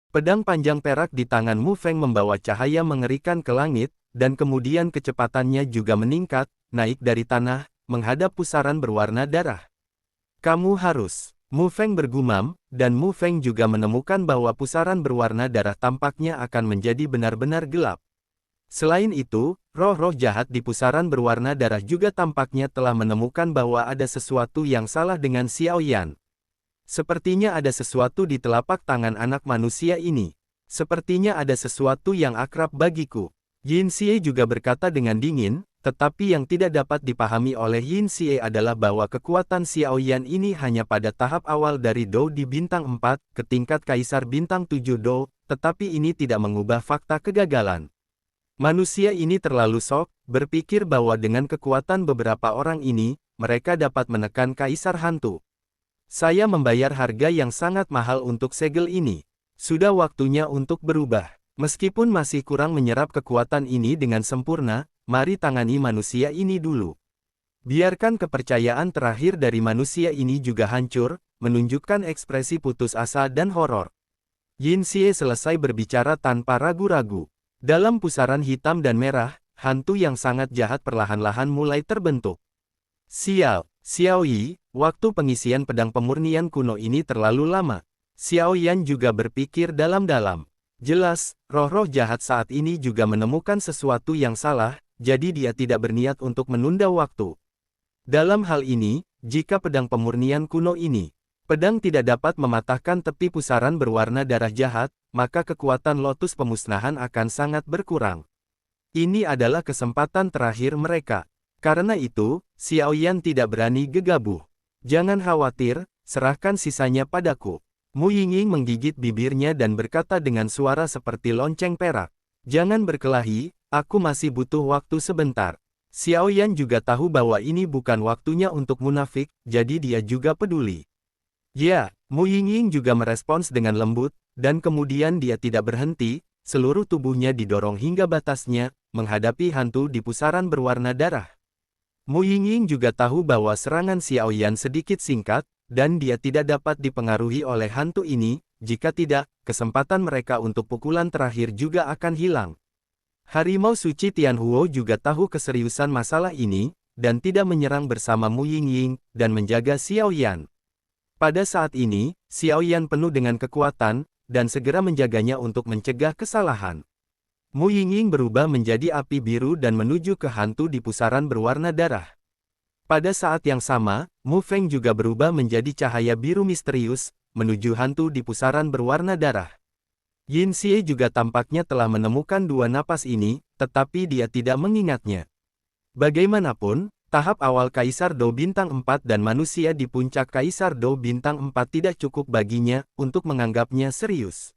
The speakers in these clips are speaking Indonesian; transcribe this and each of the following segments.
Pedang panjang perak di tangan Mu Feng membawa cahaya mengerikan ke langit, dan kemudian kecepatannya juga meningkat, naik dari tanah, menghadap pusaran berwarna darah. Kamu harus. Mu Feng bergumam, dan Mu Feng juga menemukan bahwa pusaran berwarna darah tampaknya akan menjadi benar-benar gelap. Selain itu, roh-roh jahat di pusaran berwarna darah juga tampaknya telah menemukan bahwa ada sesuatu yang salah dengan Xiao Yan. Sepertinya ada sesuatu di telapak tangan anak manusia ini. Sepertinya ada sesuatu yang akrab bagiku. Yin Xie juga berkata dengan dingin, tetapi yang tidak dapat dipahami oleh Yin Xie adalah bahwa kekuatan Xiao Yan ini hanya pada tahap awal dari Dou di bintang 4 ke tingkat Kaisar bintang 7 Dou, tetapi ini tidak mengubah fakta kegagalan. Manusia ini terlalu sok, berpikir bahwa dengan kekuatan beberapa orang ini, mereka dapat menekan Kaisar Hantu. Saya membayar harga yang sangat mahal untuk segel ini. Sudah waktunya untuk berubah. Meskipun masih kurang menyerap kekuatan ini dengan sempurna, mari tangani manusia ini dulu. Biarkan kepercayaan terakhir dari manusia ini juga hancur, menunjukkan ekspresi putus asa dan horor. Yin Xie selesai berbicara tanpa ragu-ragu. Dalam pusaran hitam dan merah, hantu yang sangat jahat perlahan-lahan mulai terbentuk. Sial, Xiao Yi, waktu pengisian pedang pemurnian kuno ini terlalu lama. Xiao Yan juga berpikir dalam-dalam. Jelas, roh-roh jahat saat ini juga menemukan sesuatu yang salah, jadi dia tidak berniat untuk menunda waktu. Dalam hal ini, jika pedang pemurnian kuno ini, pedang tidak dapat mematahkan tepi pusaran berwarna darah jahat, maka kekuatan lotus pemusnahan akan sangat berkurang. Ini adalah kesempatan terakhir mereka. Karena itu, Xiao Yan tidak berani gegabah. Jangan khawatir, serahkan sisanya padaku. Mu Yingying menggigit bibirnya dan berkata dengan suara seperti lonceng perak. Jangan berkelahi, aku masih butuh waktu sebentar. Xiao Yan juga tahu bahwa ini bukan waktunya untuk munafik, jadi dia juga peduli. Ya, Mu Yingying juga merespons dengan lembut, dan kemudian dia tidak berhenti, seluruh tubuhnya didorong hingga batasnya, menghadapi hantu di pusaran berwarna darah. Mu Yingying juga tahu bahwa serangan Xiao Yan sedikit singkat, dan dia tidak dapat dipengaruhi oleh hantu ini, jika tidak, kesempatan mereka untuk pukulan terakhir juga akan hilang. Harimau suci Tianhuo juga tahu keseriusan masalah ini, dan tidak menyerang bersama Mu Yingying, dan menjaga Xiao Yan. Pada saat ini, Xiao Yan penuh dengan kekuatan, dan segera menjaganya untuk mencegah kesalahan. Mu Yingying berubah menjadi api biru dan menuju ke hantu di pusaran berwarna darah. Pada saat yang sama, Mu Feng juga berubah menjadi cahaya biru misterius, menuju hantu di pusaran berwarna darah. Yin Xie juga tampaknya telah menemukan dua napas ini, tetapi dia tidak mengingatnya. Bagaimanapun, tahap awal Kaisar Dou Bintang 4 dan manusia di puncak Kaisar Dou Bintang 4 tidak cukup baginya, untuk menganggapnya serius.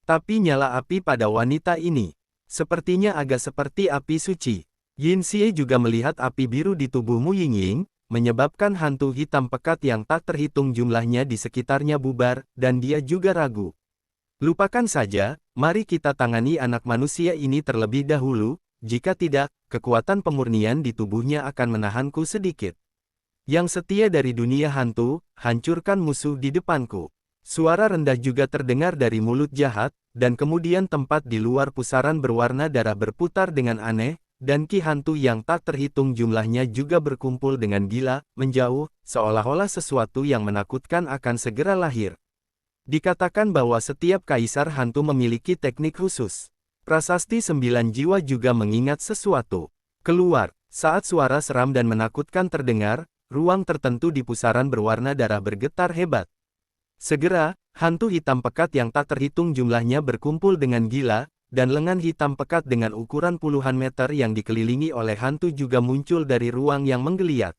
Tapi nyala api pada wanita ini, sepertinya agak seperti api suci. Yin Xie juga melihat api biru di tubuh Mu Yingying, menyebabkan hantu hitam pekat yang tak terhitung jumlahnya di sekitarnya bubar, dan dia juga ragu. Lupakan saja, mari kita tangani anak manusia ini terlebih dahulu. Jika tidak, kekuatan pemurnian di tubuhnya akan menahanku sedikit. Yang setia dari dunia hantu, hancurkan musuh di depanku. Suara rendah juga terdengar dari mulut jahat, dan kemudian tempat di luar pusaran berwarna darah berputar dengan aneh, dan ki hantu yang tak terhitung jumlahnya juga berkumpul dengan gila, menjauh, seolah-olah sesuatu yang menakutkan akan segera lahir. Dikatakan bahwa setiap kaisar hantu memiliki teknik khusus. Prasasti 9 jiwa juga mengingat sesuatu. Keluar, saat suara seram dan menakutkan terdengar, ruang tertentu di pusaran berwarna darah bergetar hebat. Segera, hantu hitam pekat yang tak terhitung jumlahnya berkumpul dengan gila, dan lengan hitam pekat dengan ukuran puluhan meter yang dikelilingi oleh hantu juga muncul dari ruang yang menggeliat.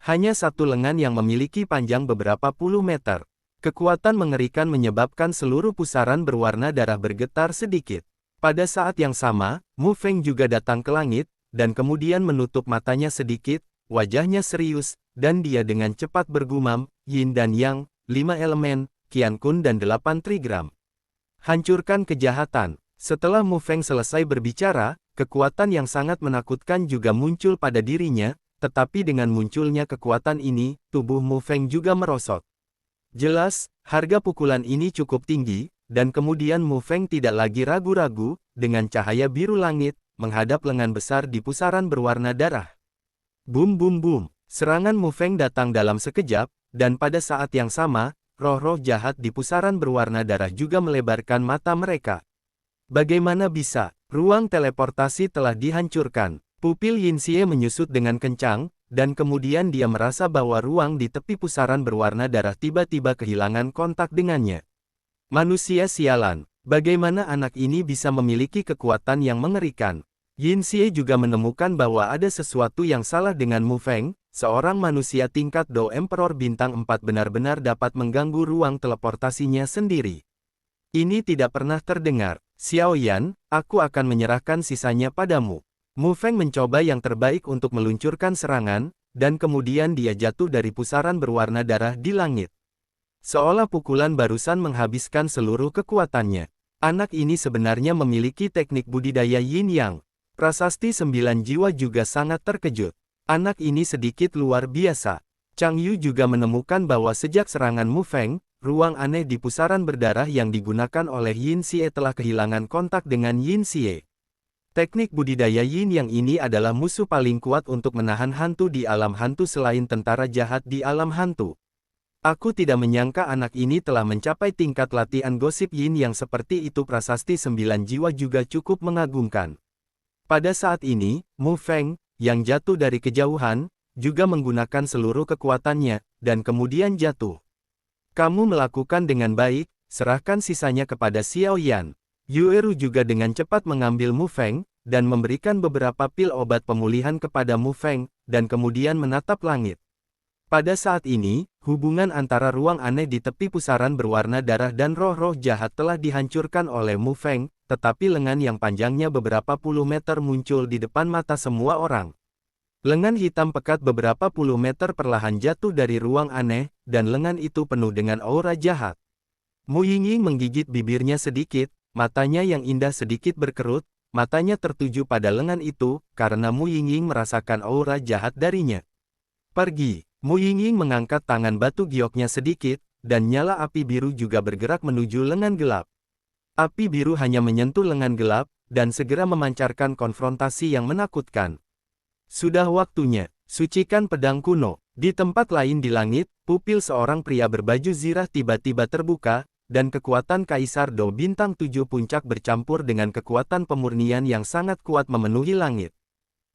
Hanya satu lengan yang memiliki panjang beberapa puluh meter. Kekuatan mengerikan menyebabkan seluruh pusaran berwarna darah bergetar sedikit. Pada saat yang sama, Mu Feng juga datang ke langit, dan kemudian menutup matanya sedikit, wajahnya serius, dan dia dengan cepat bergumam, Yin dan Yang, 5 elemen, Qian Kun dan 8 trigram. Hancurkan kejahatan. Setelah Mu Feng selesai berbicara, kekuatan yang sangat menakutkan juga muncul pada dirinya, tetapi dengan munculnya kekuatan ini, tubuh Mu Feng juga merosot. Jelas, harga pukulan ini cukup tinggi, dan kemudian Mu Feng tidak lagi ragu-ragu, dengan cahaya biru langit, menghadap lengan besar di pusaran berwarna darah. Bum bum bum, serangan Mu Feng datang dalam sekejap, dan pada saat yang sama, roh-roh jahat di pusaran berwarna darah juga melebarkan mata mereka. Bagaimana bisa? Ruang teleportasi telah dihancurkan. Pupil Yinxie menyusut dengan kencang, dan kemudian dia merasa bahwa ruang di tepi pusaran berwarna darah tiba-tiba kehilangan kontak dengannya. Manusia sialan, bagaimana anak ini bisa memiliki kekuatan yang mengerikan? Yinxie juga menemukan bahwa ada sesuatu yang salah dengan Mu Feng, seorang manusia tingkat Do Emperor bintang 4 benar-benar dapat mengganggu ruang teleportasinya sendiri. Ini tidak pernah terdengar. Xiao Yan, aku akan menyerahkan sisanya padamu. Mu Feng mencoba yang terbaik untuk meluncurkan serangan, dan kemudian dia jatuh dari pusaran berwarna darah di langit. Seolah pukulan barusan menghabiskan seluruh kekuatannya. Anak ini sebenarnya memiliki teknik budidaya Yin Yang. Prasasti 9 jiwa juga sangat terkejut. Anak ini sedikit luar biasa. Chang Yu juga menemukan bahwa sejak serangan Mu Feng, ruang aneh di pusaran berdarah yang digunakan oleh Yinxie telah kehilangan kontak dengan Yinxie. Teknik budidaya Yin Yang ini adalah musuh paling kuat untuk menahan hantu di alam hantu selain tentara jahat di alam hantu. Aku tidak menyangka anak ini telah mencapai tingkat latihan gosip Yin Yang seperti itu. Prasasti 9 jiwa juga cukup mengagumkan. Pada saat ini, Mu Feng, yang jatuh dari kejauhan, juga menggunakan seluruh kekuatannya, dan kemudian jatuh. Kamu melakukan dengan baik, serahkan sisanya kepada Xiao Yan. Yueru juga dengan cepat mengambil Mu Feng, dan memberikan beberapa pil obat pemulihan kepada Mu Feng, dan kemudian menatap langit. Pada saat ini, hubungan antara ruang aneh di tepi pusaran berwarna darah dan roh-roh jahat telah dihancurkan oleh Mu Feng, tetapi lengan yang panjangnya beberapa puluh meter muncul di depan mata semua orang. Lengan hitam pekat beberapa puluh meter perlahan jatuh dari ruang aneh, dan lengan itu penuh dengan aura jahat. Mu Yingying menggigit bibirnya sedikit, matanya yang indah sedikit berkerut, matanya tertuju pada lengan itu, karena Mu Yingying merasakan aura jahat darinya. Pergi. Mu Yingying mengangkat tangan batu gioknya sedikit, dan nyala api biru juga bergerak menuju lengan gelap. Api biru hanya menyentuh lengan gelap, dan segera memancarkan konfrontasi yang menakutkan. Sudah waktunya, sucikan pedang kuno. Di tempat lain di langit, pupil seorang pria berbaju zirah tiba-tiba terbuka, dan kekuatan Kaisar Do Bintang 7 Puncak bercampur dengan kekuatan pemurnian yang sangat kuat memenuhi langit.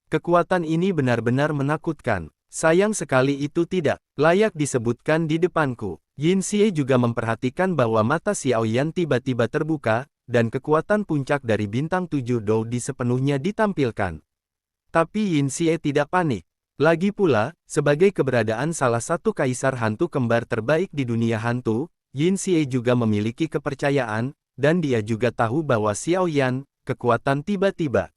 Kekuatan ini benar-benar menakutkan. Sayang sekali itu tidak layak disebutkan di depanku. Yinxie juga memperhatikan bahwa mata Xiao Yan tiba-tiba terbuka, dan kekuatan puncak dari Bintang 7 Do di sepenuhnya ditampilkan. Tapi Yinxie tidak panik. Lagi pula, sebagai keberadaan salah satu kaisar hantu kembar terbaik di dunia hantu, Yinxie juga memiliki kepercayaan, dan dia juga tahu bahwa Xiao Yan, kekuatan tiba-tiba.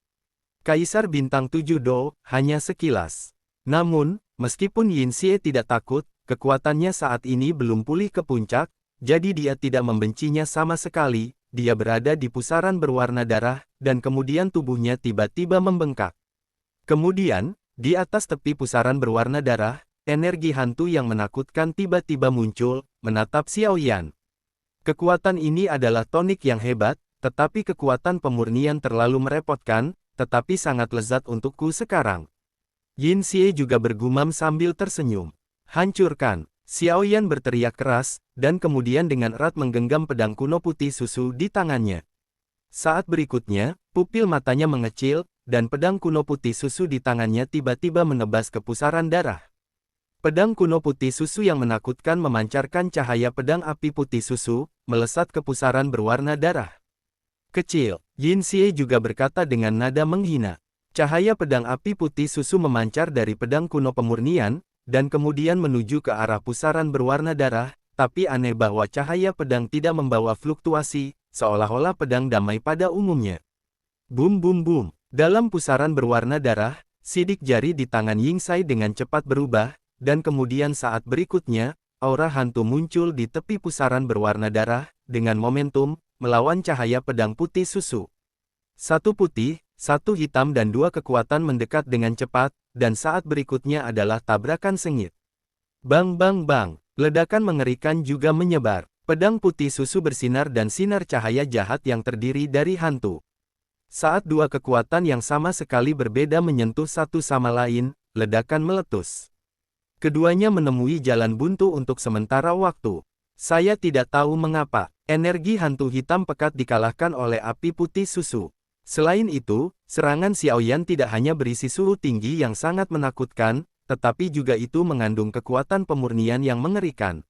Kaisar Bintang 7 Do, hanya sekilas. Namun, meskipun Yinxie tidak takut, kekuatannya saat ini belum pulih ke puncak, jadi dia tidak membencinya sama sekali. Dia berada di pusaran berwarna darah, dan kemudian tubuhnya tiba-tiba membengkak. Kemudian, di atas tepi pusaran berwarna darah, energi hantu yang menakutkan tiba-tiba muncul, menatap Xiao Yan. Kekuatan ini adalah tonik yang hebat, tetapi kekuatan pemurnian terlalu merepotkan, tetapi sangat lezat untukku sekarang. Yinxie juga bergumam sambil tersenyum. Hancurkan! Xiao Yan berteriak keras, dan kemudian dengan erat menggenggam pedang kuno putih susu di tangannya. Saat berikutnya, pupil matanya mengecil, dan pedang kuno putih susu di tangannya tiba-tiba menebas ke pusaran darah. Pedang kuno putih susu yang menakutkan memancarkan cahaya pedang api putih susu, melesat ke pusaran berwarna darah. Kecil, Yinxie juga berkata dengan nada menghina. Cahaya pedang api putih susu memancar dari pedang kuno pemurnian, dan kemudian menuju ke arah pusaran berwarna darah, tapi aneh bahwa cahaya pedang tidak membawa fluktuasi, seolah-olah pedang damai pada umumnya. Bum bum bum, dalam pusaran berwarna darah, sidik jari di tangan Yinxie dengan cepat berubah, dan kemudian saat berikutnya, aura hantu muncul di tepi pusaran berwarna darah, dengan momentum, melawan cahaya pedang putih susu. Satu putih, satu hitam dan dua kekuatan mendekat dengan cepat, dan saat berikutnya adalah tabrakan sengit. Bang bang bang, ledakan mengerikan juga menyebar. Pedang putih susu bersinar dan sinar cahaya jahat yang terdiri dari hantu. Saat dua kekuatan yang sama sekali berbeda menyentuh satu sama lain, ledakan meletus. Keduanya menemui jalan buntu untuk sementara waktu. Saya tidak tahu mengapa, energi hantu hitam pekat dikalahkan oleh api putih susu. Selain itu, serangan Xiaoyan tidak hanya berisi suhu tinggi yang sangat menakutkan, tetapi juga itu mengandung kekuatan pemurnian yang mengerikan.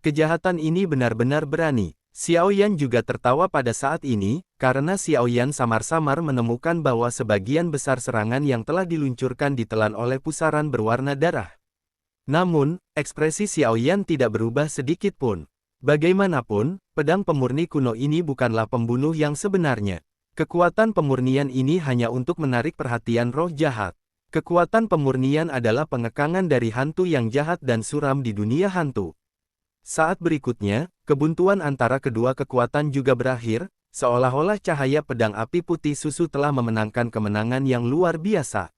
Kejahatan ini benar-benar berani. Xiaoyan juga tertawa pada saat ini, karena Xiaoyan samar-samar menemukan bahwa sebagian besar serangan yang telah diluncurkan ditelan oleh pusaran berwarna darah. Namun, ekspresi Xiaoyan tidak berubah sedikit pun. Bagaimanapun, pedang pemurni kuno ini bukanlah pembunuh yang sebenarnya. Kekuatan pemurnian ini hanya untuk menarik perhatian roh jahat. Kekuatan pemurnian adalah pengekangan dari hantu yang jahat dan suram di dunia hantu. Saat berikutnya, kebuntuan antara kedua kekuatan juga berakhir, seolah-olah cahaya pedang api putih susu telah memenangkan kemenangan yang luar biasa.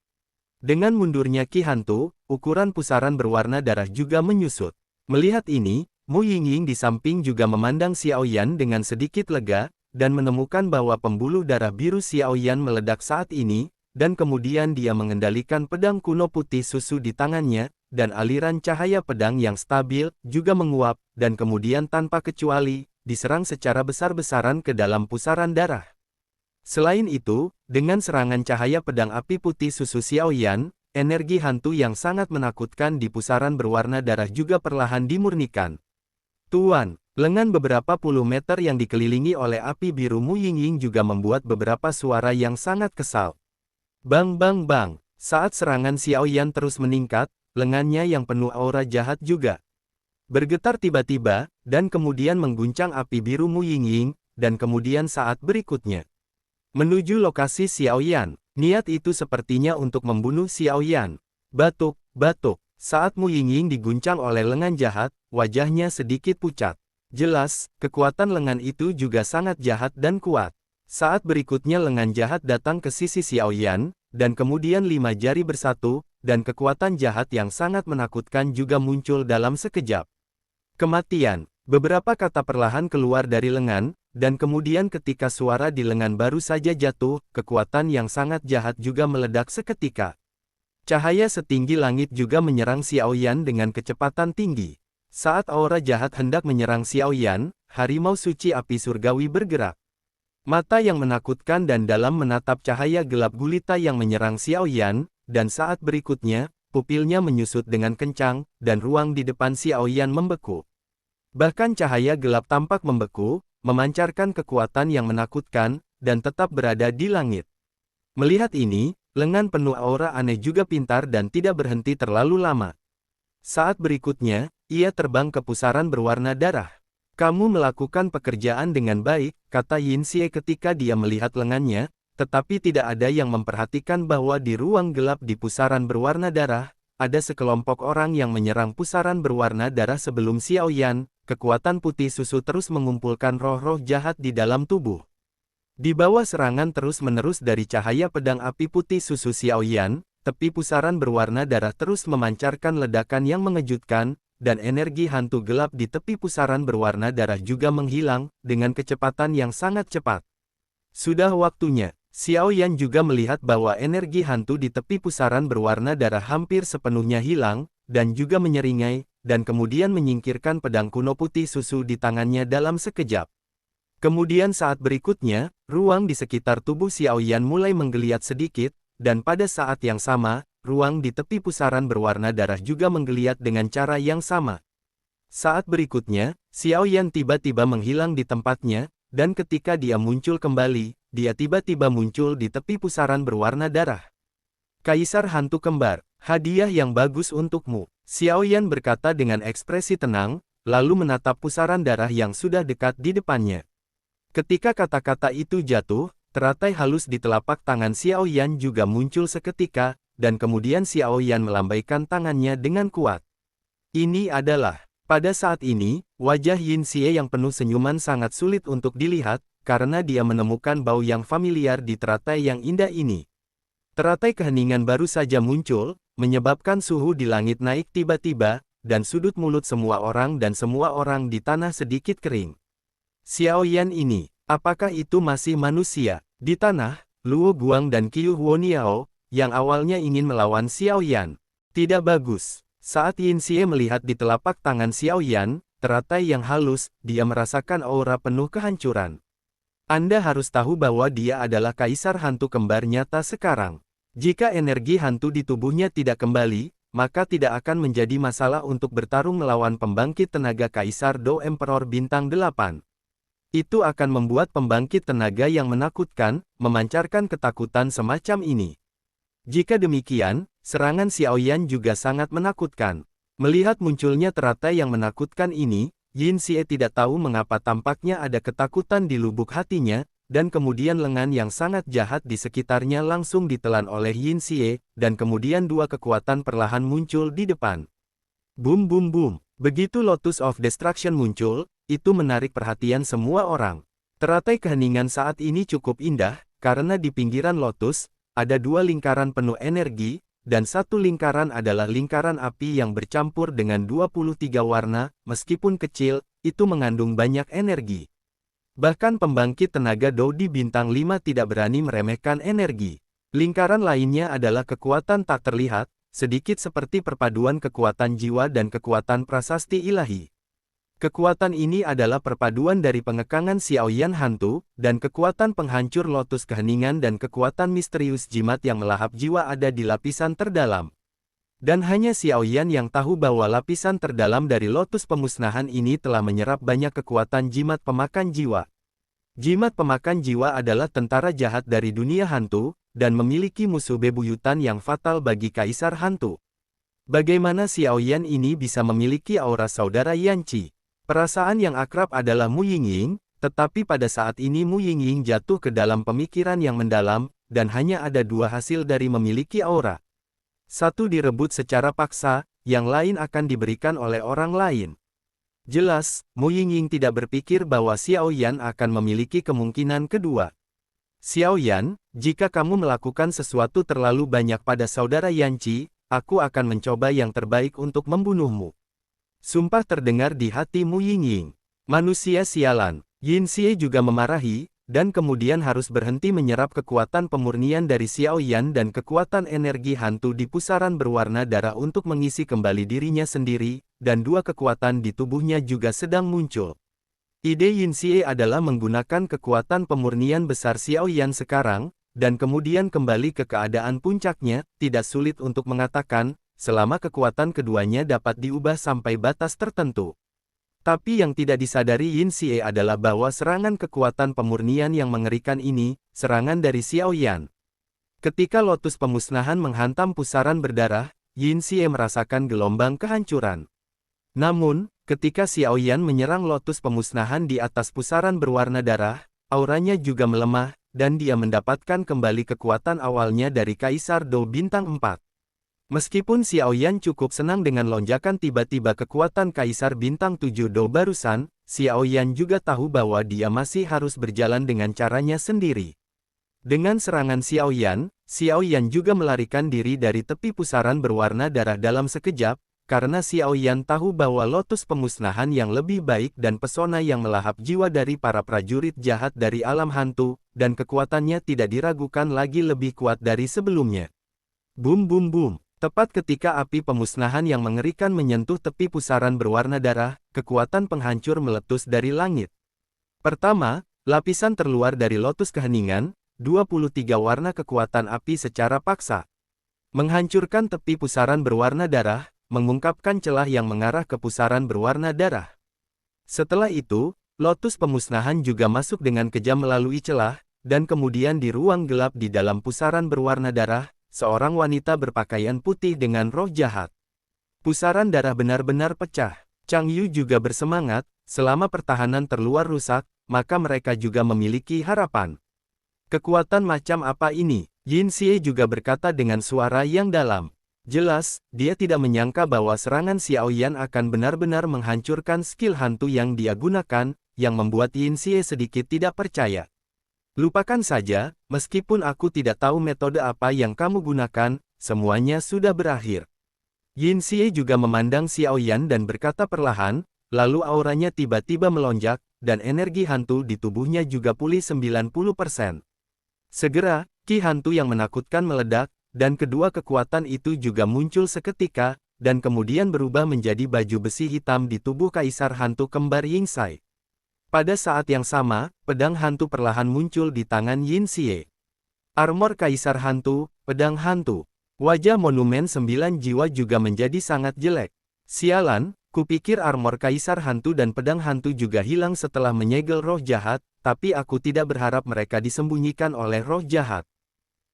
Dengan mundurnya Ki Hantu, ukuran pusaran berwarna darah juga menyusut. Melihat ini, Mu Yingying di samping juga memandang Xiaoyan dengan sedikit lega, dan menemukan bahwa pembuluh darah biru Xiaoyan meledak saat ini, dan kemudian dia mengendalikan pedang kuno putih susu di tangannya, dan aliran cahaya pedang yang stabil juga menguap, dan kemudian tanpa kecuali, diserang secara besar-besaran ke dalam pusaran darah. Selain itu, dengan serangan cahaya pedang api putih susu Xiaoyan, energi hantu yang sangat menakutkan di pusaran berwarna darah juga perlahan dimurnikan. Tuan, lengan beberapa puluh meter yang dikelilingi oleh api biru Mu Yingying juga membuat beberapa suara yang sangat kesal. Bang bang bang, saat serangan Xiaoyan terus meningkat, lengannya yang penuh aura jahat juga bergetar tiba-tiba, dan kemudian mengguncang api biru Mu Yingying, dan kemudian saat berikutnya menuju lokasi Xiaoyan. Niat itu sepertinya untuk membunuh Xiaoyan. Batuk, batuk. Saat Mu Yingying diguncang oleh lengan jahat, wajahnya sedikit pucat. Jelas, kekuatan lengan itu juga sangat jahat dan kuat. Saat berikutnya lengan jahat datang ke sisi Xiaoyan, dan kemudian 5 jari bersatu, dan kekuatan jahat yang sangat menakutkan juga muncul dalam sekejap. Kematian. Beberapa kata perlahan keluar dari lengan, dan kemudian ketika suara di lengan baru saja jatuh, kekuatan yang sangat jahat juga meledak seketika. Cahaya setinggi langit juga menyerang Xiaoyan dengan kecepatan tinggi. Saat aura jahat hendak menyerang Xiaoyan, harimau suci api surgawi bergerak. Mata yang menakutkan dan dalam menatap cahaya gelap gulita yang menyerang Xiaoyan, dan saat berikutnya, pupilnya menyusut dengan kencang, dan ruang di depan Xiaoyan membeku. Bahkan cahaya gelap tampak membeku, memancarkan kekuatan yang menakutkan, dan tetap berada di langit. Melihat ini, lengan penuh aura aneh juga pintar dan tidak berhenti terlalu lama. Saat berikutnya, ia terbang ke pusaran berwarna darah. Kamu melakukan pekerjaan dengan baik, kata Yin Xie ketika dia melihat lengannya, tetapi tidak ada yang memperhatikan bahwa di ruang gelap di pusaran berwarna darah, ada sekelompok orang yang menyerang pusaran berwarna darah sebelum Xiaoyan. Kekuatan putih susu terus mengumpulkan roh-roh jahat di dalam tubuh. Di bawah serangan terus-menerus dari cahaya pedang api putih susu Xiaoyan, tepi pusaran berwarna darah terus memancarkan ledakan yang mengejutkan, dan energi hantu gelap di tepi pusaran berwarna darah juga menghilang, dengan kecepatan yang sangat cepat. Sudah waktunya, Xiaoyan juga melihat bahwa energi hantu di tepi pusaran berwarna darah hampir sepenuhnya hilang, dan juga menyeringai, dan kemudian menyingkirkan pedang kuno putih susu di tangannya dalam sekejap. Kemudian saat berikutnya, ruang di sekitar tubuh Xiaoyan mulai menggeliat sedikit, dan pada saat yang sama, ruang di tepi pusaran berwarna darah juga menggeliat dengan cara yang sama. Saat berikutnya, Xiaoyan tiba-tiba menghilang di tempatnya, dan ketika dia muncul kembali, dia tiba-tiba muncul di tepi pusaran berwarna darah. Kaisar Hantu Kembar, hadiah yang bagus untukmu. Xiaoyan berkata dengan ekspresi tenang, lalu menatap pusaran darah yang sudah dekat di depannya. Ketika kata-kata itu jatuh, teratai halus di telapak tangan Xiaoyan juga muncul seketika, dan kemudian Xiaoyan melambaikan tangannya dengan kuat. Ini adalah, pada saat ini, wajah Yin Xie yang penuh senyuman sangat sulit untuk dilihat, karena dia menemukan bau yang familiar di teratai yang indah ini. Teratai keheningan baru saja muncul, menyebabkan suhu di langit naik tiba-tiba, dan sudut mulut semua orang di tanah sedikit kering. Xiao Yan ini, apakah itu masih manusia? Di tanah, Luo Guang dan Qiu Huoniao, yang awalnya ingin melawan Xiao Yan. Tidak bagus. Saat Yin Xie melihat di telapak tangan Xiao Yan, teratai yang halus, dia merasakan aura penuh kehancuran. Anda harus tahu bahwa dia adalah kaisar hantu kembar nyata sekarang. Jika energi hantu di tubuhnya tidak kembali, maka tidak akan menjadi masalah untuk bertarung melawan pembangkit tenaga Kaisar Do Emperor Bintang 8. Itu akan membuat pembangkit tenaga yang menakutkan, memancarkan ketakutan semacam ini. Jika demikian, serangan Xiao Yan juga sangat menakutkan. Melihat munculnya teratai yang menakutkan ini, Yin Xie tidak tahu mengapa tampaknya ada ketakutan di lubuk hatinya, dan kemudian lengan yang sangat jahat di sekitarnya langsung ditelan oleh Yin Xie, dan kemudian dua kekuatan perlahan muncul di depan. Boom boom boom. Begitu Lotus of Destruction muncul, itu menarik perhatian semua orang. Teratai keheningan saat ini cukup indah, karena di pinggiran Lotus, ada dua lingkaran penuh energi, dan satu lingkaran adalah lingkaran api yang bercampur dengan 23 warna, meskipun kecil, itu mengandung banyak energi. Bahkan pembangkit tenaga Do di bintang 5 tidak berani meremehkan energi. Lingkaran lainnya adalah kekuatan tak terlihat, sedikit seperti perpaduan kekuatan jiwa dan kekuatan prasasti ilahi. Kekuatan ini adalah perpaduan dari pengekangan Xiao Yan hantu, dan kekuatan penghancur lotus keheningan dan kekuatan misterius jimat yang melahap jiwa ada di lapisan terdalam. Dan hanya Xiao Yan yang tahu bahwa lapisan terdalam dari lotus pemusnahan ini telah menyerap banyak kekuatan jimat pemakan jiwa. Jimat pemakan jiwa adalah tentara jahat dari dunia hantu, dan memiliki musuh bebuyutan yang fatal bagi kaisar hantu. Bagaimana Xiao Yan ini bisa memiliki aura saudara Yanqi? Perasaan yang akrab adalah Mu Yingying, tetapi pada saat ini Mu Yingying jatuh ke dalam pemikiran yang mendalam, dan hanya ada dua hasil dari memiliki aura. Satu direbut secara paksa, yang lain akan diberikan oleh orang lain. Jelas, Mu Yingying tidak berpikir bahwa Xiao Yan akan memiliki kemungkinan kedua. Xiao Yan, jika kamu melakukan sesuatu terlalu banyak pada saudara Yanqi, aku akan mencoba yang terbaik untuk membunuhmu. Sumpah terdengar di hati Mu Yingying. Manusia sialan. Yin Xie juga memarahi, dan kemudian harus berhenti menyerap kekuatan pemurnian dari Xiao Yan dan kekuatan energi hantu di pusaran berwarna darah untuk mengisi kembali dirinya sendiri, dan dua kekuatan di tubuhnya juga sedang muncul. Ide Yin Xie adalah menggunakan kekuatan pemurnian besar Xiao Yan sekarang, dan kemudian kembali ke keadaan puncaknya, tidak sulit untuk mengatakan, selama kekuatan keduanya dapat diubah sampai batas tertentu. Tapi yang tidak disadari Yin Xie adalah bahwa serangan kekuatan pemurnian yang mengerikan ini, serangan dari Xiao Yan. Ketika lotus pemusnahan menghantam pusaran berdarah, Yin Xie merasakan gelombang kehancuran. Namun, ketika Xiao Yan menyerang lotus pemusnahan di atas pusaran berwarna darah, auranya juga melemah, dan dia mendapatkan kembali kekuatan awalnya dari Kaisar Do Bintang 4. Meskipun Xiao Yan cukup senang dengan lonjakan tiba-tiba kekuatan Kaisar Bintang 7 Do barusan, Xiao Yan juga tahu bahwa dia masih harus berjalan dengan caranya sendiri. Dengan serangan Xiao Yan juga melarikan diri dari tepi pusaran berwarna darah dalam sekejap, karena Xiao Yan tahu bahwa lotus pemusnahan yang lebih baik dan pesona yang melahap jiwa dari para prajurit jahat dari alam hantu, dan kekuatannya tidak diragukan lagi lebih kuat dari sebelumnya. Boom boom boom. Tepat ketika api pemusnahan yang mengerikan menyentuh tepi pusaran berwarna darah, kekuatan penghancur meletus dari langit. Pertama, lapisan terluar dari lotus keheningan, 23 warna kekuatan api secara paksa. Menghancurkan tepi pusaran berwarna darah, mengungkapkan celah yang mengarah ke pusaran berwarna darah. Setelah itu, lotus pemusnahan juga masuk dengan kejam melalui celah, dan kemudian di ruang gelap di dalam pusaran berwarna darah, seorang wanita berpakaian putih dengan roh jahat. Pusaran darah benar-benar pecah. Chang Yu juga bersemangat, selama pertahanan terluar rusak, maka mereka juga memiliki harapan. Kekuatan macam apa ini? Yin Xie juga berkata dengan suara yang dalam. Jelas, dia tidak menyangka bahwa serangan Xiao Yan akan benar-benar menghancurkan skill hantu yang dia gunakan, yang membuat Yin Xie sedikit tidak percaya. Lupakan saja, meskipun aku tidak tahu metode apa yang kamu gunakan, semuanya sudah berakhir. Yin Xie juga memandang Xiao Yan dan berkata perlahan, lalu auranya tiba-tiba melonjak, dan energi hantu di tubuhnya juga pulih 90%. Segera, ki hantu yang menakutkan meledak, dan kedua kekuatan itu juga muncul seketika, dan kemudian berubah menjadi baju besi hitam di tubuh Kaisar Hantu Kembar Yingxai. Pada saat yang sama, pedang hantu perlahan muncul di tangan Yin Xie. Armor Kaisar Hantu, pedang hantu. Wajah monumen 9 jiwa juga menjadi sangat jelek. Sialan, kupikir armor Kaisar Hantu dan pedang hantu juga hilang setelah menyegel roh jahat, tapi aku tidak berharap mereka disembunyikan oleh roh jahat.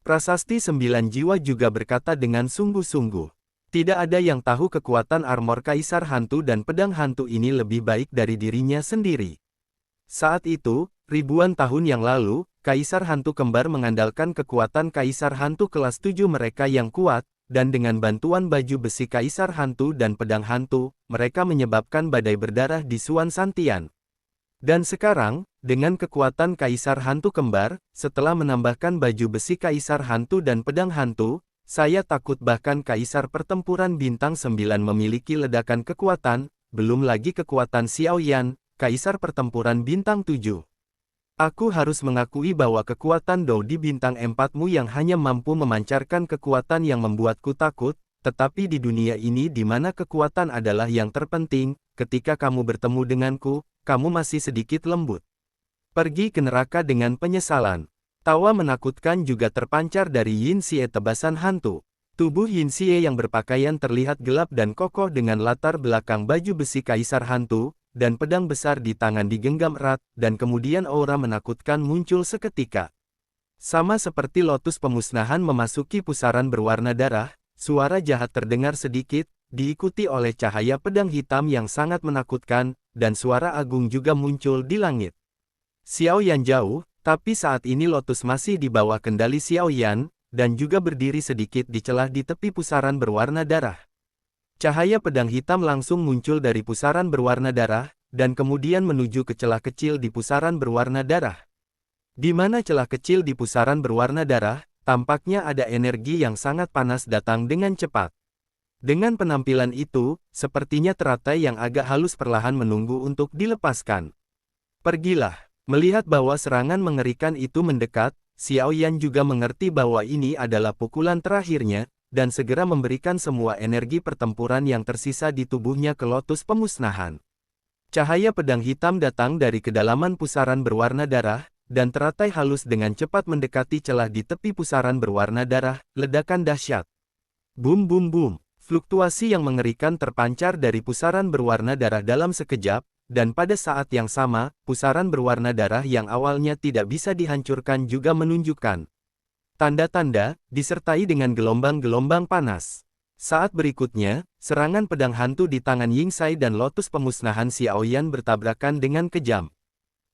Prasasti 9 jiwa juga berkata dengan sungguh-sungguh. Tidak ada yang tahu kekuatan armor Kaisar Hantu dan pedang hantu ini lebih baik dari dirinya sendiri. Saat itu, ribuan tahun yang lalu, Kaisar Hantu Kembar mengandalkan kekuatan Kaisar Hantu kelas 7 mereka yang kuat, dan dengan bantuan baju besi Kaisar Hantu dan pedang hantu, mereka menyebabkan badai berdarah di Suan Santian. Dan sekarang, dengan kekuatan Kaisar Hantu Kembar, setelah menambahkan baju besi Kaisar Hantu dan pedang hantu, saya takut bahkan Kaisar Pertempuran Bintang 9 memiliki ledakan kekuatan, belum lagi kekuatan Xiao Yan, Kaisar Pertempuran Bintang 7. Aku harus mengakui bahwa kekuatan Dou di bintang 4-mu yang hanya mampu memancarkan kekuatan yang membuatku takut, tetapi di dunia ini di mana kekuatan adalah yang terpenting, ketika kamu bertemu denganku, kamu masih sedikit lembut. Pergi ke neraka dengan penyesalan. Tawa menakutkan juga terpancar dari Yin Xie tebasan hantu. Tubuh Yin Xie yang berpakaian terlihat gelap dan kokoh dengan latar belakang baju besi Kaisar Hantu, dan pedang besar di tangan digenggam erat, dan kemudian aura menakutkan muncul seketika. Sama seperti lotus pemusnahan memasuki pusaran berwarna darah, suara jahat terdengar sedikit, diikuti oleh cahaya pedang hitam yang sangat menakutkan, dan suara agung juga muncul di langit. Xiao Yan jauh, tapi saat ini lotus masih di bawah kendali Xiao Yan, dan juga berdiri sedikit di celah di tepi pusaran berwarna darah. Cahaya pedang hitam langsung muncul dari pusaran berwarna darah, dan kemudian menuju ke celah kecil di pusaran berwarna darah. Di mana celah kecil di pusaran berwarna darah, tampaknya ada energi yang sangat panas datang dengan cepat. Dengan penampilan itu, sepertinya teratai yang agak halus perlahan menunggu untuk dilepaskan. Pergilah. Melihat bahwa serangan mengerikan itu mendekat, Xiao Yan juga mengerti bahwa ini adalah pukulan terakhirnya, dan segera memberikan semua energi pertempuran yang tersisa di tubuhnya ke lotus pemusnahan. Cahaya pedang hitam datang dari kedalaman pusaran berwarna darah, dan teratai halus dengan cepat mendekati celah di tepi pusaran berwarna darah, ledakan dahsyat. Bum bum bum, fluktuasi yang mengerikan terpancar dari pusaran berwarna darah dalam sekejap, dan pada saat yang sama, pusaran berwarna darah yang awalnya tidak bisa dihancurkan juga menunjukkan tanda-tanda, disertai dengan gelombang-gelombang panas. Saat berikutnya, serangan pedang hantu di tangan Yingxai dan lotus pemusnahan Xiao Yan bertabrakan dengan kejam.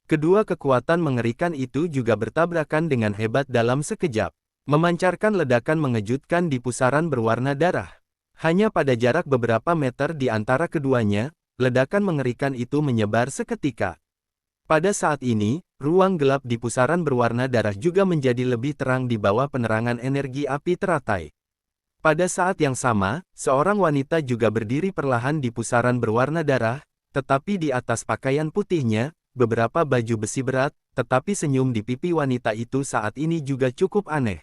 Kedua kekuatan mengerikan itu juga bertabrakan dengan hebat dalam sekejap, memancarkan ledakan mengejutkan di pusaran berwarna darah. Hanya pada jarak beberapa meter di antara keduanya, ledakan mengerikan itu menyebar seketika. Pada saat ini, ruang gelap di pusaran berwarna darah juga menjadi lebih terang di bawah penerangan energi api teratai. Pada saat yang sama, seorang wanita juga berdiri perlahan di pusaran berwarna darah, tetapi di atas pakaian putihnya, beberapa baju besi berat, tetapi senyum di pipi wanita itu saat ini juga cukup aneh.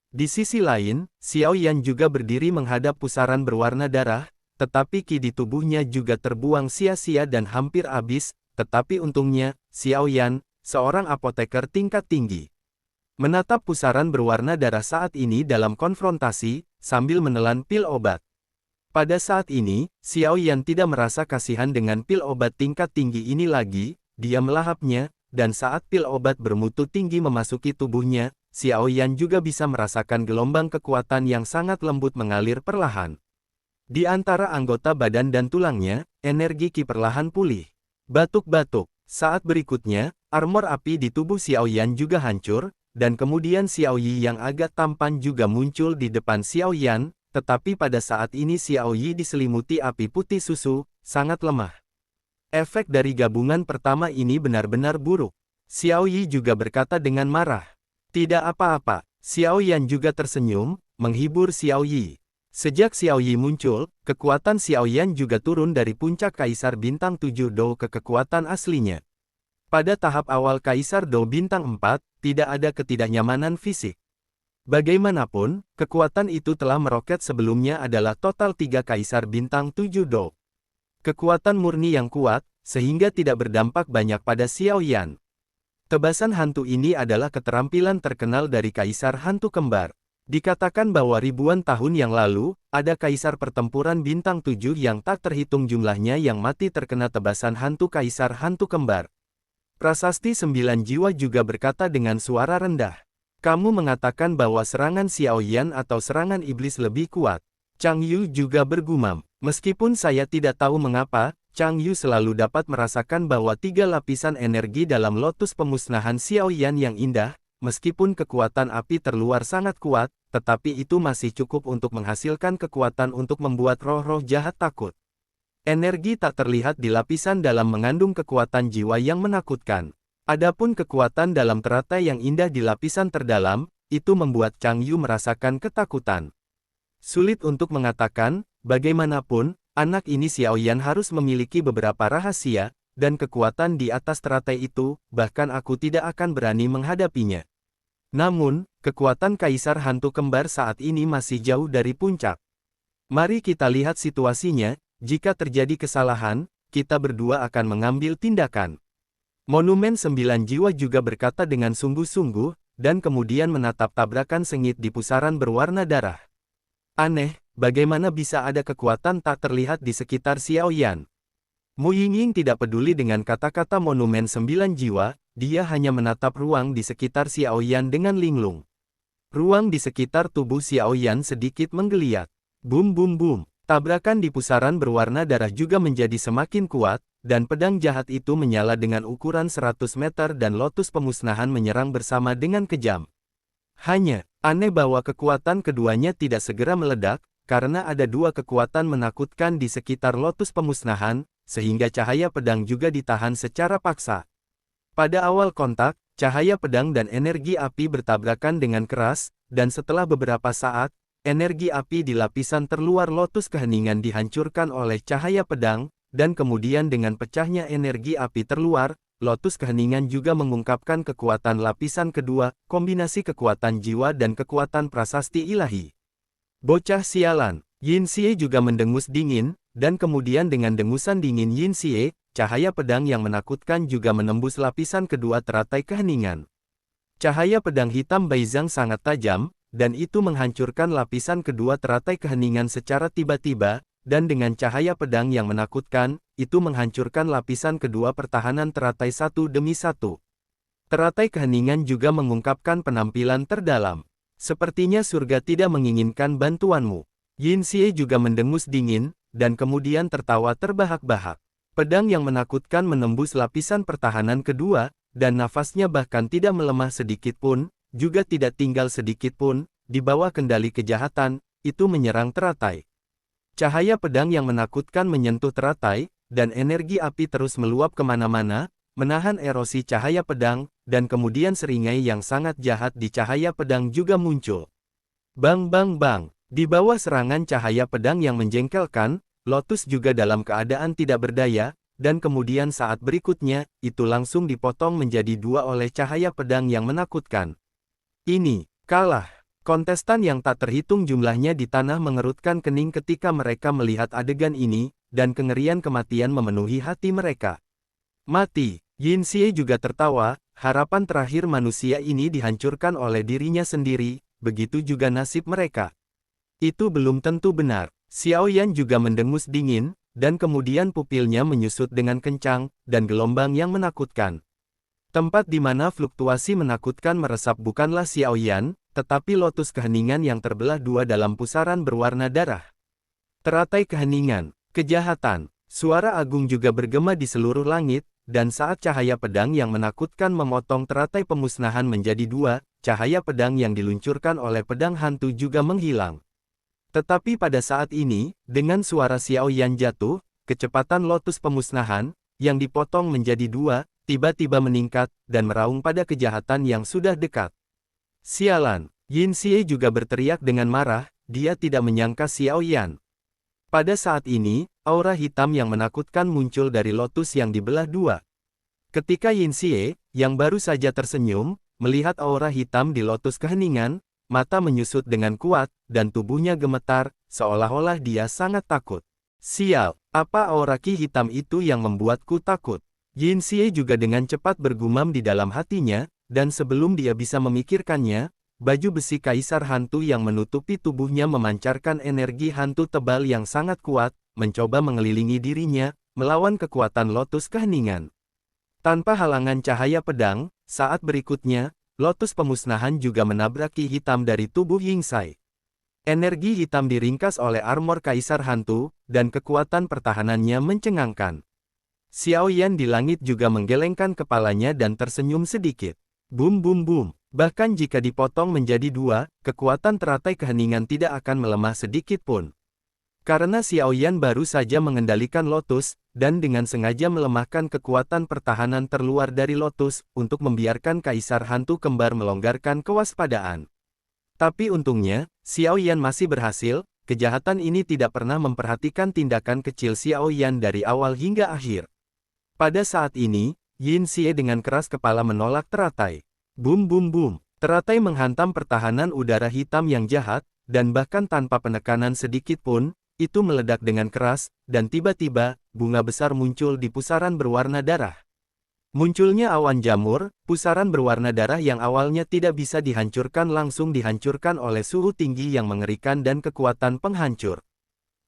Di sisi lain, Xiao Yan juga berdiri menghadap pusaran berwarna darah, tetapi ki di tubuhnya juga terbuang sia-sia dan hampir habis, tetapi untungnya, Xiao Yan, seorang apoteker tingkat tinggi, menatap pusaran berwarna darah saat ini dalam konfrontasi, sambil menelan pil obat. Pada saat ini, Xiao Yan tidak merasa kasihan dengan pil obat tingkat tinggi ini lagi, dia melahapnya, dan saat pil obat bermutu tinggi memasuki tubuhnya, Xiao Yan juga bisa merasakan gelombang kekuatan yang sangat lembut mengalir perlahan. Di antara anggota badan dan tulangnya, energi ki perlahan pulih. Batuk-batuk. Saat berikutnya, armor api di tubuh Xiao Yan juga hancur, dan kemudian Xiao Yi yang agak tampan juga muncul di depan Xiao Yan, tetapi pada saat ini Xiao Yi diselimuti api putih susu, sangat lemah. Efek dari gabungan pertama ini benar-benar buruk. Xiao Yi juga berkata dengan marah. Tidak apa-apa. Xiao Yan juga tersenyum, menghibur Xiao Yi. Sejak Xiao Yi muncul, kekuatan Xiao Yan juga turun dari puncak Kaisar Bintang 7 Dou ke kekuatan aslinya. Pada tahap awal Kaisar Dou Bintang 4, tidak ada ketidaknyamanan fisik. Bagaimanapun, kekuatan itu telah meroket sebelumnya adalah total 3 Kaisar Bintang 7 Dou. Kekuatan murni yang kuat, sehingga tidak berdampak banyak pada Xiao Yan. Tebasan hantu ini adalah keterampilan terkenal dari Kaisar Hantu Kembar. Dikatakan bahwa ribuan tahun yang lalu, ada kaisar pertempuran bintang 7 yang tak terhitung jumlahnya yang mati terkena tebasan hantu Kaisar Hantu Kembar. Prasasti 9 Jiwa juga berkata dengan suara rendah. Kamu mengatakan bahwa serangan Xiao Yan atau serangan iblis lebih kuat. Chang Yu juga bergumam. Meskipun saya tidak tahu mengapa, Chang Yu selalu dapat merasakan bahwa 3 lapisan energi dalam lotus pemusnahan Xiao Yan yang indah, meskipun kekuatan api terluar sangat kuat, tetapi itu masih cukup untuk menghasilkan kekuatan untuk membuat roh-roh jahat takut. Energi tak terlihat di lapisan dalam mengandung kekuatan jiwa yang menakutkan. Adapun kekuatan dalam teratai yang indah di lapisan terdalam, itu membuat Chang Yu merasakan ketakutan. Sulit untuk mengatakan, bagaimanapun, anak ini Xiao Yan harus memiliki beberapa rahasia, dan kekuatan di atas teratai itu, bahkan aku tidak akan berani menghadapinya. Namun, kekuatan Kaisar Hantu Kembar saat ini masih jauh dari puncak. Mari kita lihat situasinya, jika terjadi kesalahan, kita berdua akan mengambil tindakan. Monumen 9 Jiwa juga berkata dengan sungguh-sungguh, dan kemudian menatap tabrakan sengit di pusaran berwarna darah. Aneh, bagaimana bisa ada kekuatan tak terlihat di sekitar Xiao Yan? Mu Yingying tidak peduli dengan kata-kata monumen 9 Jiwa, dia hanya menatap ruang di sekitar Xiao Yan dengan linglung. Ruang di sekitar tubuh Xiao Yan sedikit menggeliat. Bum bum bum. Tabrakan di pusaran berwarna darah juga menjadi semakin kuat, dan pedang jahat itu menyala dengan ukuran 100 meter dan lotus pemusnahan menyerang bersama dengan kejam. Hanya, aneh bahwa kekuatan keduanya tidak segera meledak, karena ada 2 kekuatan menakutkan di sekitar lotus pemusnahan, sehingga cahaya pedang juga ditahan secara paksa. Pada awal kontak, cahaya pedang dan energi api bertabrakan dengan keras, dan setelah beberapa saat, energi api di lapisan terluar lotus keheningan dihancurkan oleh cahaya pedang, dan kemudian dengan pecahnya energi api terluar, lotus keheningan juga mengungkapkan kekuatan lapisan kedua, kombinasi kekuatan jiwa dan kekuatan prasasti ilahi. Bocah sialan, Yin Xie juga mendengus dingin, dan kemudian dengan dengusan dingin Yin Xie, cahaya pedang yang menakutkan juga menembus lapisan kedua teratai keheningan. Cahaya pedang hitam Baizhang sangat tajam, dan itu menghancurkan lapisan kedua teratai keheningan secara tiba-tiba, dan dengan cahaya pedang yang menakutkan, itu menghancurkan lapisan kedua pertahanan teratai satu demi satu. Teratai keheningan juga mengungkapkan penampilan terdalam. Sepertinya surga tidak menginginkan bantuanmu. Yin Xie juga mendengus dingin, dan kemudian tertawa terbahak-bahak. Pedang yang menakutkan menembus lapisan pertahanan kedua, dan nafasnya bahkan tidak melemah sedikit pun, juga tidak tinggal sedikit pun, di bawah kendali kejahatan, itu menyerang teratai. Cahaya pedang yang menakutkan menyentuh teratai, dan energi api terus meluap kemana-mana, menahan erosi cahaya pedang, dan kemudian seringai yang sangat jahat di cahaya pedang juga muncul. Bang bang bang, di bawah serangan cahaya pedang yang menjengkelkan, Lotus juga dalam keadaan tidak berdaya, dan kemudian saat berikutnya, itu langsung dipotong menjadi 2 oleh cahaya pedang yang menakutkan. Ini, kalah. Kontestan yang tak terhitung jumlahnya di tanah mengerutkan kening ketika mereka melihat adegan ini, dan kengerian kematian memenuhi hati mereka. Mati, Yin Xie juga tertawa, harapan terakhir manusia ini dihancurkan oleh dirinya sendiri, begitu juga nasib mereka. Itu belum tentu benar. Xiao Yan juga mendengus dingin, dan kemudian pupilnya menyusut dengan kencang, dan gelombang yang menakutkan. Tempat di mana fluktuasi menakutkan meresap bukanlah Xiao Yan, tetapi lotus keheningan yang terbelah 2 dalam pusaran berwarna darah. Teratai keheningan, kejahatan, suara agung juga bergema di seluruh langit, dan saat cahaya pedang yang menakutkan memotong teratai pemusnahan menjadi 2, cahaya pedang yang diluncurkan oleh pedang hantu juga menghilang. Tetapi pada saat ini, dengan suara Xiao Yan jatuh, kecepatan lotus pemusnahan, yang dipotong menjadi 2, tiba-tiba meningkat, dan meraung pada kejahatan yang sudah dekat. Sialan, Yin Xie juga berteriak dengan marah, dia tidak menyangka Xiao Yan. Pada saat ini, aura hitam yang menakutkan muncul dari lotus yang dibelah dua. Ketika Yin Xie, yang baru saja tersenyum, melihat aura hitam di lotus keheningan, mata menyusut dengan kuat, dan tubuhnya gemetar, seolah-olah dia sangat takut. Sial, apa aura ki hitam itu yang membuatku takut? Yin Xie juga dengan cepat bergumam di dalam hatinya, dan sebelum dia bisa memikirkannya, baju besi kaisar hantu yang menutupi tubuhnya memancarkan energi hantu tebal yang sangat kuat, mencoba mengelilingi dirinya, melawan kekuatan lotus keheningan. Tanpa halangan cahaya pedang, saat berikutnya, lotus pemusnahan juga menabrak ki hitam dari tubuh Yingxai. Energi hitam diringkas oleh armor kaisar hantu, dan kekuatan pertahanannya mencengangkan. Xiao Yan di langit juga menggelengkan kepalanya dan tersenyum sedikit. Bum bum bum. Bahkan jika dipotong menjadi dua, kekuatan teratai keheningan tidak akan melemah sedikit pun. Karena Xiao Yan baru saja mengendalikan Lotus, dan dengan sengaja melemahkan kekuatan pertahanan terluar dari Lotus, untuk membiarkan Kaisar Hantu Kembar melonggarkan kewaspadaan. Tapi untungnya, Xiao Yan masih berhasil, kejahatan ini tidak pernah memperhatikan tindakan kecil Xiao Yan dari awal hingga akhir. Pada saat ini, Yin Xie dengan keras kepala menolak teratai. Bum bum bum, teratai menghantam pertahanan udara hitam yang jahat, dan bahkan tanpa penekanan sedikit pun, itu meledak dengan keras, dan tiba-tiba, bunga besar muncul di pusaran berwarna darah. Munculnya awan jamur, pusaran berwarna darah yang awalnya tidak bisa dihancurkan langsung dihancurkan oleh suhu tinggi yang mengerikan dan kekuatan penghancur.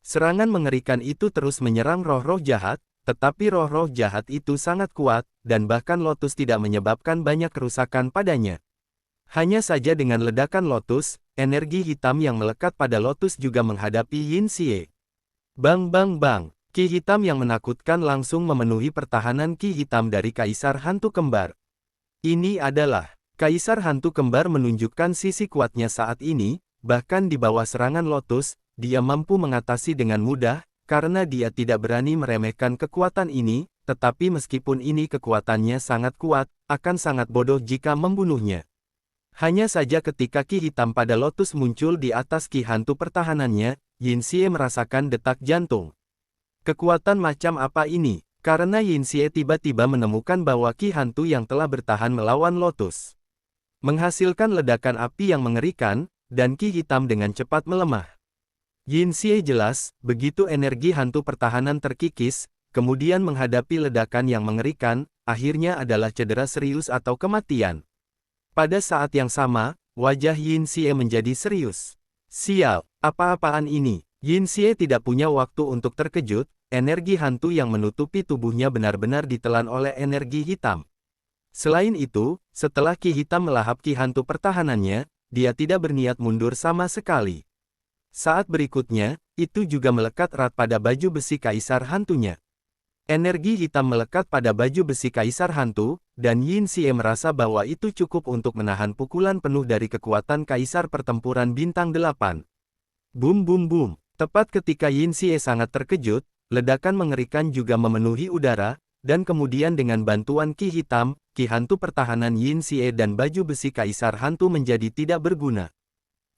Serangan mengerikan itu terus menyerang roh-roh jahat, tetapi roh-roh jahat itu sangat kuat, dan bahkan Lotus tidak menyebabkan banyak kerusakan padanya. Hanya saja dengan ledakan Lotus, energi hitam yang melekat pada Lotus juga menghadapi Yin Xie. Bang bang bang, ki hitam yang menakutkan langsung memenuhi pertahanan ki hitam dari Kaisar Hantu Kembar. Ini adalah, Kaisar Hantu Kembar menunjukkan sisi kuatnya saat ini, bahkan di bawah serangan Lotus, dia mampu mengatasi dengan mudah, karena dia tidak berani meremehkan kekuatan ini, tetapi meskipun ini kekuatannya sangat kuat, akan sangat bodoh jika membunuhnya. Hanya saja ketika ki hitam pada Lotus muncul di atas ki hantu pertahanannya, Yin Xie merasakan detak jantung. Kekuatan macam apa ini? Karena Yin Xie tiba-tiba menemukan bahwa ki hantu yang telah bertahan melawan Lotus menghasilkan ledakan api yang mengerikan, dan ki hitam dengan cepat melemah. Yin Xie jelas, begitu energi hantu pertahanan terkikis, kemudian menghadapi ledakan yang mengerikan, akhirnya adalah cedera serius atau kematian. Pada saat yang sama, wajah Yin Xie menjadi serius. Sial, apa-apaan ini? Yin Xie tidak punya waktu untuk terkejut, energi hantu yang menutupi tubuhnya benar-benar ditelan oleh energi hitam. Selain itu, setelah ki hitam melahap ki hantu pertahanannya, dia tidak berniat mundur sama sekali. Saat berikutnya, itu juga melekat erat pada baju besi kaisar hantunya. Energi hitam melekat pada baju besi kaisar hantu, dan Yin Xie merasa bahwa itu cukup untuk menahan pukulan penuh dari kekuatan kaisar pertempuran bintang 8. Bum bum bum, tepat ketika Yin Xie sangat terkejut, ledakan mengerikan juga memenuhi udara, dan kemudian dengan bantuan ki hitam, ki hantu pertahanan Yin Xie dan baju besi kaisar hantu menjadi tidak berguna.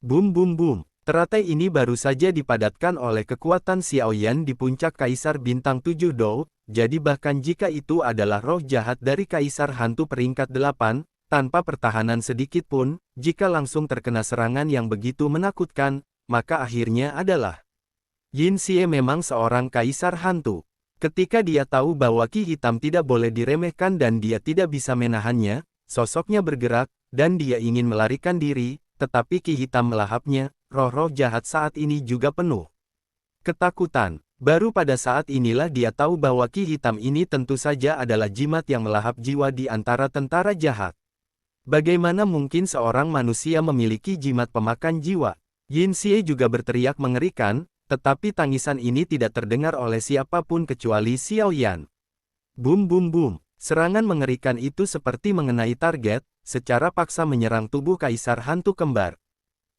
Bum bum bum. Teratai ini baru saja dipadatkan oleh kekuatan Xiao Yan di puncak Kaisar Bintang 7 Dou, jadi bahkan jika itu adalah roh jahat dari Kaisar Hantu peringkat 8, tanpa pertahanan sedikit pun, jika langsung terkena serangan yang begitu menakutkan, maka akhirnya adalah Yin Xie memang seorang Kaisar Hantu. Ketika dia tahu bahwa ki hitam tidak boleh diremehkan dan dia tidak bisa menahannya, sosoknya bergerak, dan dia ingin melarikan diri, tetapi ki hitam melahapnya. Roh-roh jahat saat ini juga penuh ketakutan. Baru pada saat inilah dia tahu bahwa ki hitam ini tentu saja adalah jimat yang melahap jiwa di antara tentara jahat. Bagaimana mungkin seorang manusia memiliki jimat pemakan jiwa? Yin Xie juga berteriak mengerikan, tetapi tangisan ini tidak terdengar oleh siapapun kecuali Xiao Yan. Bum bum bum, serangan mengerikan itu seperti mengenai target, secara paksa menyerang tubuh Kaisar Hantu Kembar.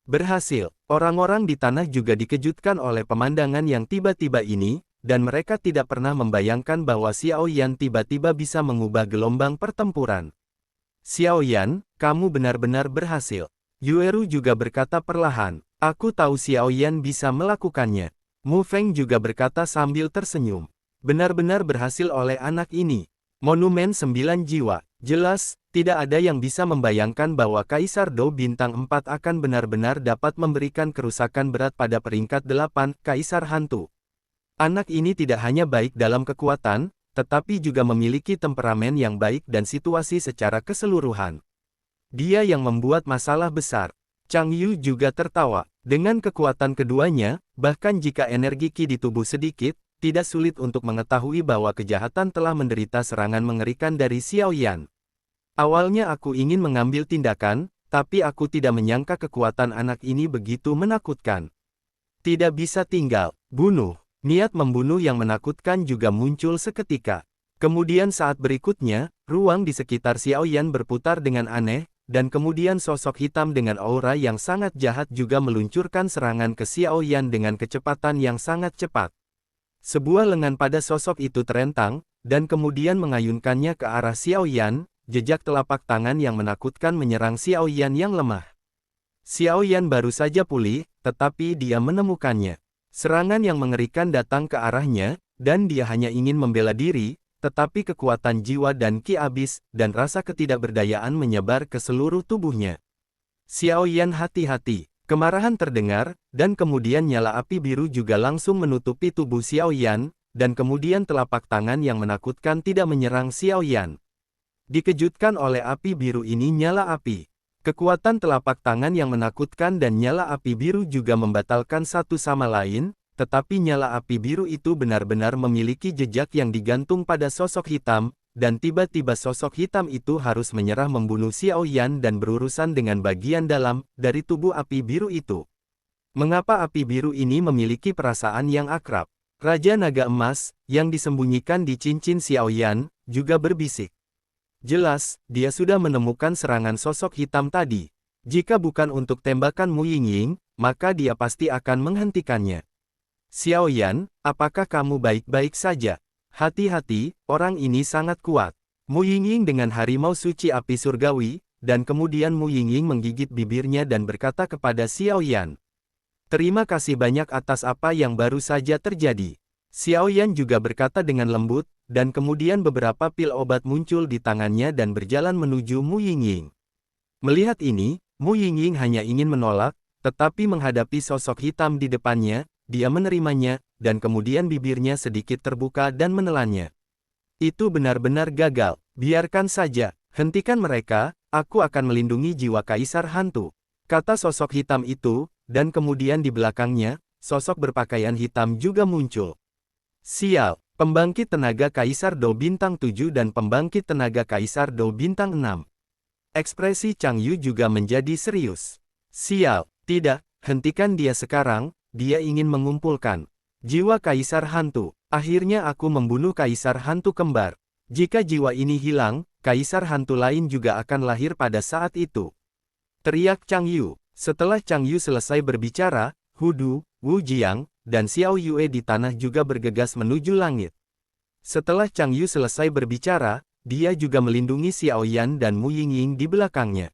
Berhasil, orang-orang di tanah juga dikejutkan oleh pemandangan yang tiba-tiba ini, dan mereka tidak pernah membayangkan bahwa Xiao Yan tiba-tiba bisa mengubah gelombang pertempuran. Xiao Yan, kamu benar-benar berhasil. Yueru juga berkata perlahan, Aku tahu Xiao Yan bisa melakukannya. Mu Feng juga berkata sambil tersenyum. Benar-benar berhasil oleh anak ini. Monumen 9 jiwa. Jelas, tidak ada yang bisa membayangkan bahwa Kaisar Dou Bintang 4 akan benar-benar dapat memberikan kerusakan berat pada peringkat 8 Kaisar Hantu. Anak ini tidak hanya baik dalam kekuatan, tetapi juga memiliki temperamen yang baik dan situasi secara keseluruhan. Dia yang membuat masalah besar. Chang Yu juga tertawa. Dengan kekuatan keduanya, bahkan jika energi Qi di tubuh sedikit, tidak sulit untuk mengetahui bahwa kejahatan telah menderita serangan mengerikan dari Xiao Yan. Awalnya aku ingin mengambil tindakan, tapi aku tidak menyangka kekuatan anak ini begitu menakutkan. Tidak bisa tinggal, bunuh. Niat membunuh yang menakutkan juga muncul seketika. Kemudian saat berikutnya, ruang di sekitar Xiao Yan berputar dengan aneh, dan kemudian sosok hitam dengan aura yang sangat jahat juga meluncurkan serangan ke Xiao Yan dengan kecepatan yang sangat cepat. Sebuah lengan pada sosok itu terentang, dan kemudian mengayunkannya ke arah Xiao Yan, jejak telapak tangan yang menakutkan menyerang Xiao Yan yang lemah. Xiao Yan baru saja pulih, tetapi dia menemukannya. Serangan yang mengerikan datang ke arahnya, dan dia hanya ingin membela diri, tetapi kekuatan jiwa dan Qi abis, dan rasa ketidakberdayaan menyebar ke seluruh tubuhnya. Xiao Yan hati-hati, kemarahan terdengar, dan kemudian nyala api biru juga langsung menutupi tubuh Xiao Yan, dan kemudian telapak tangan yang menakutkan tidak menyerang Xiao Yan. Dikejutkan oleh api biru ini nyala api. Kekuatan telapak tangan yang menakutkan dan nyala api biru juga membatalkan satu sama lain, tetapi nyala api biru itu benar-benar memiliki jejak yang digantung pada sosok hitam, dan tiba-tiba sosok hitam itu harus menyerah membunuh Xiao Yan dan berurusan dengan bagian dalam dari tubuh api biru itu. Mengapa api biru ini memiliki perasaan yang akrab? Raja Naga Emas, yang disembunyikan di cincin Xiao Yan, juga berbisik. Jelas, dia sudah menemukan serangan sosok hitam tadi. Jika bukan untuk tembakan Mu Yingying, maka dia pasti akan menghentikannya. Xiao Yan, apakah kamu baik-baik saja? Hati-hati, orang ini sangat kuat. Mu Yingying dengan harimau suci api surgawi, dan kemudian Mu Yingying menggigit bibirnya dan berkata kepada Xiao Yan. Terima kasih banyak atas apa yang baru saja terjadi. Xiao Yan juga berkata dengan lembut, dan kemudian beberapa pil obat muncul di tangannya dan berjalan menuju Mu Yingying. Melihat ini, Mu Yingying hanya ingin menolak, tetapi menghadapi sosok hitam di depannya, dia menerimanya, dan kemudian bibirnya sedikit terbuka dan menelannya. Itu benar-benar gagal. Biarkan saja, hentikan mereka, aku akan melindungi jiwa Kaisar Hantu. Kata sosok hitam itu, dan kemudian di belakangnya, sosok berpakaian hitam juga muncul. Sial, pembangkit tenaga Kaisar Dou Bintang 7 dan pembangkit tenaga Kaisar Dou Bintang 6. Ekspresi Chang Yu juga menjadi serius. Sial, tidak, hentikan dia sekarang. Dia ingin mengumpulkan jiwa Kaisar Hantu. Akhirnya aku membunuh Kaisar Hantu kembar. Jika jiwa ini hilang, Kaisar Hantu lain juga akan lahir pada saat itu. Teriak Chang Yu. Setelah Chang Yu selesai berbicara, Hudu, Wu Jiang, dan Xiao Yue di tanah juga bergegas menuju langit. Setelah Chang Yu selesai berbicara, dia juga melindungi Xiao Yan dan Mu Yingying di belakangnya.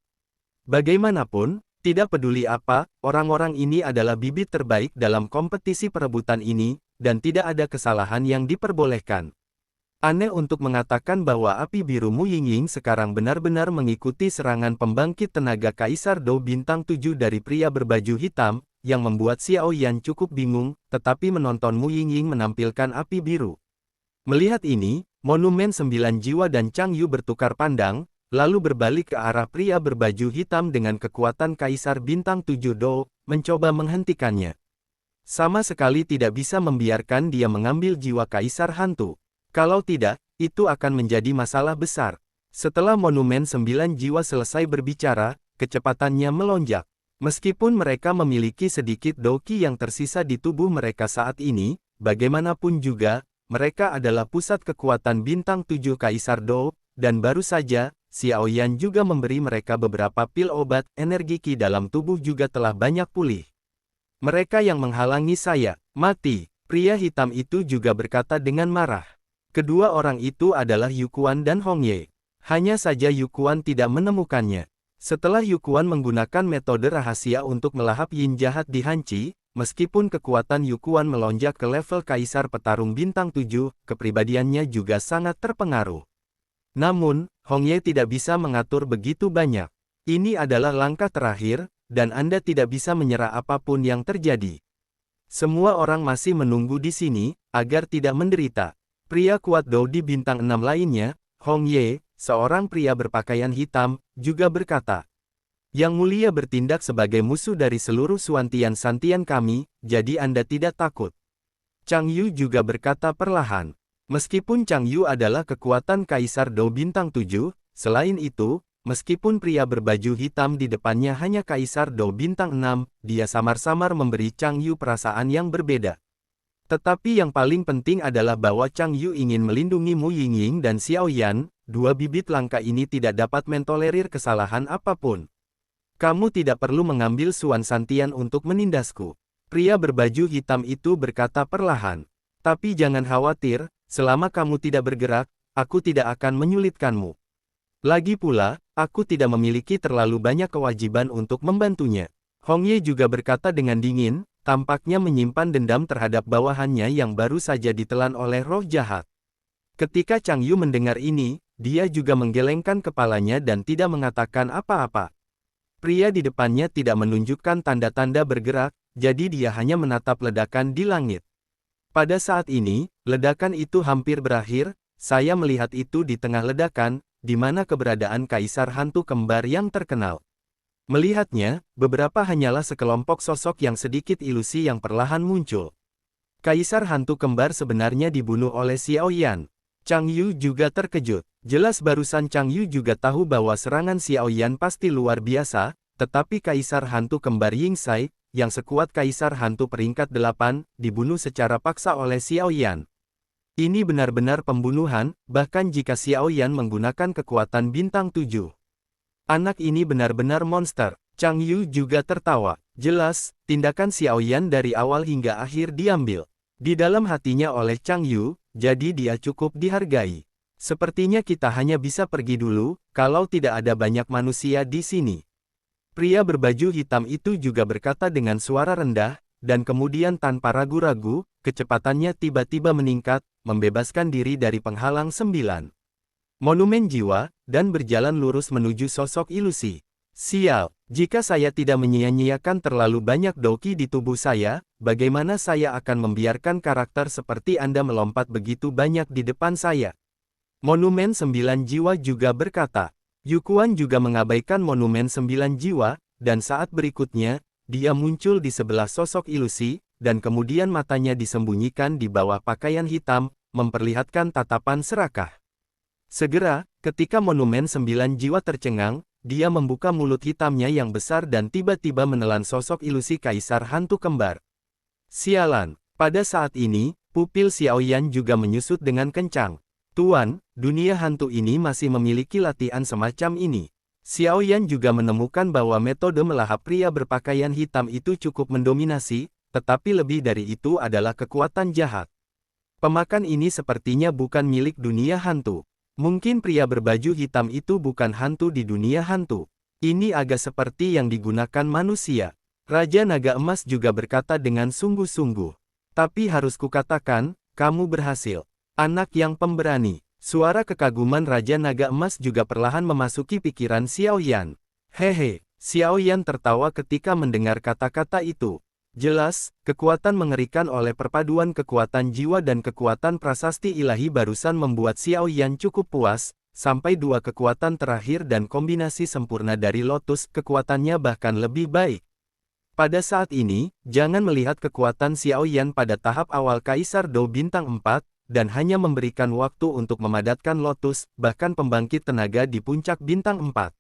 Bagaimanapun, tidak peduli apa, orang-orang ini adalah bibit terbaik dalam kompetisi perebutan ini, dan tidak ada kesalahan yang diperbolehkan. Aneh untuk mengatakan bahwa api biru Mu Yingying sekarang benar-benar mengikuti serangan pembangkit tenaga Kaisar Dou Bintang 7 dari pria berbaju hitam, yang membuat Xiao Yan cukup bingung, tetapi menonton Mu Yingying menampilkan api biru. Melihat ini, Monumen 9 Jiwa dan Chang Yu bertukar pandang, lalu berbalik ke arah pria berbaju hitam dengan kekuatan Kaisar Bintang 7 Dou, mencoba menghentikannya. Sama sekali tidak bisa membiarkan dia mengambil jiwa Kaisar Hantu. Kalau tidak, itu akan menjadi masalah besar. Setelah Monumen 9 Jiwa selesai berbicara, kecepatannya melonjak. Meskipun mereka memiliki sedikit Dou-Qi yang tersisa di tubuh mereka saat ini, bagaimanapun juga, mereka adalah pusat kekuatan Bintang 7 Kaisar Dou, dan baru saja, Xiao Yan juga memberi mereka beberapa pil obat, energi Qi dalam tubuh juga telah banyak pulih. Mereka yang menghalangi saya, mati. Pria hitam itu juga berkata dengan marah. Kedua orang itu adalah Yu Quan dan Hong Ye. Hanya saja Yu Quan tidak menemukannya. Setelah Yukuan menggunakan metode rahasia untuk melahap yin jahat di Hanci, meskipun kekuatan Yukuan melonjak ke level Kaisar Petarung Bintang 7, kepribadiannya juga sangat terpengaruh. Namun, Hong Ye tidak bisa mengatur begitu banyak. Ini adalah langkah terakhir, dan Anda tidak bisa menyerah apapun yang terjadi. Semua orang masih menunggu di sini, agar tidak menderita. Pria kuat Dou di Bintang 6 lainnya, Hong Ye, seorang pria berpakaian hitam, juga berkata, "Yang Mulia bertindak sebagai musuh dari seluruh Suantian-Santian kami, jadi Anda tidak takut." Chang Yu juga berkata perlahan. Meskipun Chang Yu adalah kekuatan Kaisar Dou Bintang 7, selain itu, meskipun pria berbaju hitam di depannya hanya Kaisar Dou Bintang 6, dia samar-samar memberi Chang Yu perasaan yang berbeda. Tetapi yang paling penting adalah bahwa Chang Yu ingin melindungi Mu Yingying dan Xiao Yan, dua bibit langka ini tidak dapat mentolerir kesalahan apapun. Kamu tidak perlu mengambil Suan Santian untuk menindasku. Pria berbaju hitam itu berkata perlahan. Tapi jangan khawatir, selama kamu tidak bergerak, aku tidak akan menyulitkanmu. Lagi pula, aku tidak memiliki terlalu banyak kewajiban untuk membantunya. Hong Ye juga berkata dengan dingin, tampaknya menyimpan dendam terhadap bawahannya yang baru saja ditelan oleh roh jahat. Ketika Chang Yu mendengar ini, dia juga menggelengkan kepalanya dan tidak mengatakan apa-apa. Pria di depannya tidak menunjukkan tanda-tanda bergerak, jadi dia hanya menatap ledakan di langit. Pada saat ini, ledakan itu hampir berakhir, saya melihat itu di tengah ledakan, di mana keberadaan Kaisar Hantu Kembar yang terkenal. Melihatnya, beberapa hanyalah sekelompok sosok yang sedikit ilusi yang perlahan muncul. Kaisar Hantu Kembar sebenarnya dibunuh oleh Xiao Yan. Chang Yu juga terkejut. Jelas barusan Chang Yu juga tahu bahwa serangan Xiao Yan pasti luar biasa, tetapi Kaisar Hantu Kembar Yingxai, yang sekuat Kaisar Hantu peringkat 8, dibunuh secara paksa oleh Xiao Yan. Ini benar-benar pembunuhan, bahkan jika Xiao Yan menggunakan kekuatan bintang 7. Anak ini benar-benar monster. Chang Yu juga tertawa. Jelas, tindakan Xiao Yan dari awal hingga akhir diambil di dalam hatinya oleh Chang Yu, jadi dia cukup dihargai. Sepertinya kita hanya bisa pergi dulu, kalau tidak ada banyak manusia di sini. Pria berbaju hitam itu juga berkata dengan suara rendah, dan kemudian tanpa ragu-ragu, kecepatannya tiba-tiba meningkat, membebaskan diri dari penghalang 9 monumen jiwa, dan berjalan lurus menuju sosok ilusi. Sial, jika saya tidak menyia-nyiakan terlalu banyak doki di tubuh saya, bagaimana saya akan membiarkan karakter seperti Anda melompat begitu banyak di depan saya? Monumen 9 jiwa juga berkata. Yukuan juga mengabaikan monumen 9 jiwa, dan saat berikutnya, dia muncul di sebelah sosok ilusi, dan kemudian matanya disembunyikan di bawah pakaian hitam, memperlihatkan tatapan serakah. Segera, ketika monumen 9 jiwa tercengang, dia membuka mulut hitamnya yang besar dan tiba-tiba menelan sosok ilusi Kaisar Hantu Kembar. Sialan, pada saat ini, pupil Xiao Yan juga menyusut dengan kencang. Tuan, dunia hantu ini masih memiliki latihan semacam ini. Xiao Yan juga menemukan bahwa metode melahap pria berpakaian hitam itu cukup mendominasi, tetapi lebih dari itu adalah kekuatan jahat. Pemakan ini sepertinya bukan milik dunia hantu. Mungkin pria berbaju hitam itu bukan hantu di dunia hantu. Ini agak seperti yang digunakan manusia. Raja Naga Emas juga berkata dengan sungguh-sungguh. Tapi harus kukatakan, kamu berhasil. Anak yang pemberani. Suara kekaguman Raja Naga Emas juga perlahan memasuki pikiran Xiao Yan. Hehe, Xiao Yan tertawa ketika mendengar kata-kata itu. Jelas, kekuatan mengerikan oleh perpaduan kekuatan jiwa dan kekuatan prasasti ilahi barusan membuat Xiao Yan cukup puas, sampai dua kekuatan terakhir dan kombinasi sempurna dari Lotus kekuatannya bahkan lebih baik. Pada saat ini, jangan melihat kekuatan Xiao Yan pada tahap awal Kaisar Dou Bintang 4, dan hanya memberikan waktu untuk memadatkan Lotus, bahkan pembangkit tenaga di puncak Bintang 4.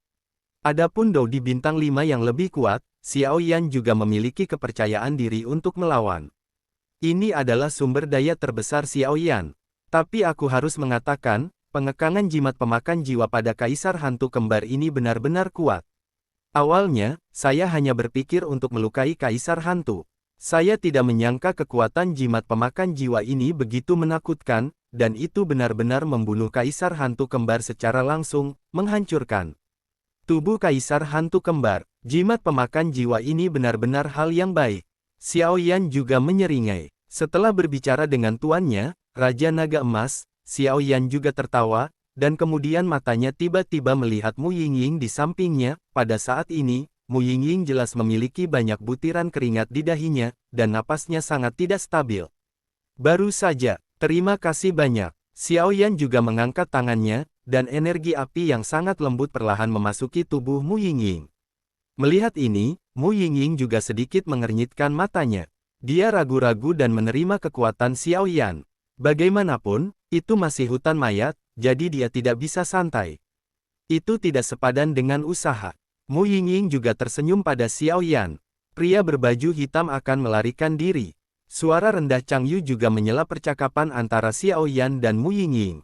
Adapun Dou di Bintang 5 yang lebih kuat, Xiao Yan juga memiliki kepercayaan diri untuk melawan. Ini adalah sumber daya terbesar Xiao Yan. Tapi aku harus mengatakan, pengekangan jimat pemakan jiwa pada Kaisar Hantu Kembar ini benar-benar kuat. Awalnya, saya hanya berpikir untuk melukai Kaisar Hantu. Saya tidak menyangka kekuatan jimat pemakan jiwa ini begitu menakutkan, dan itu benar-benar membunuh Kaisar Hantu Kembar secara langsung, menghancurkan Tubuh Kaisar Hantu Kembar. Jimat pemakan jiwa ini benar-benar hal yang baik. Xiao Yan juga menyeringai. Setelah berbicara dengan tuannya, Raja Naga Emas, Xiao Yan juga tertawa, dan kemudian matanya tiba-tiba melihat Mu Yingying di sampingnya. Pada saat ini, Mu Yingying jelas memiliki banyak butiran keringat di dahinya, dan napasnya sangat tidak stabil. Baru saja, terima kasih banyak. Xiao Yan juga mengangkat tangannya, dan energi api yang sangat lembut perlahan memasuki tubuh Mu Yingying. Melihat ini, Mu Yingying juga sedikit mengernyitkan matanya. Dia ragu-ragu dan menerima kekuatan Xiao Yan. Bagaimanapun, itu masih hutan mayat, jadi dia tidak bisa santai. Itu tidak sepadan dengan usaha. Mu Yingying juga tersenyum pada Xiao Yan. Pria berbaju hitam akan melarikan diri. Suara rendah Chang Yu juga menyela percakapan antara Xiao Yan dan Mu Yingying.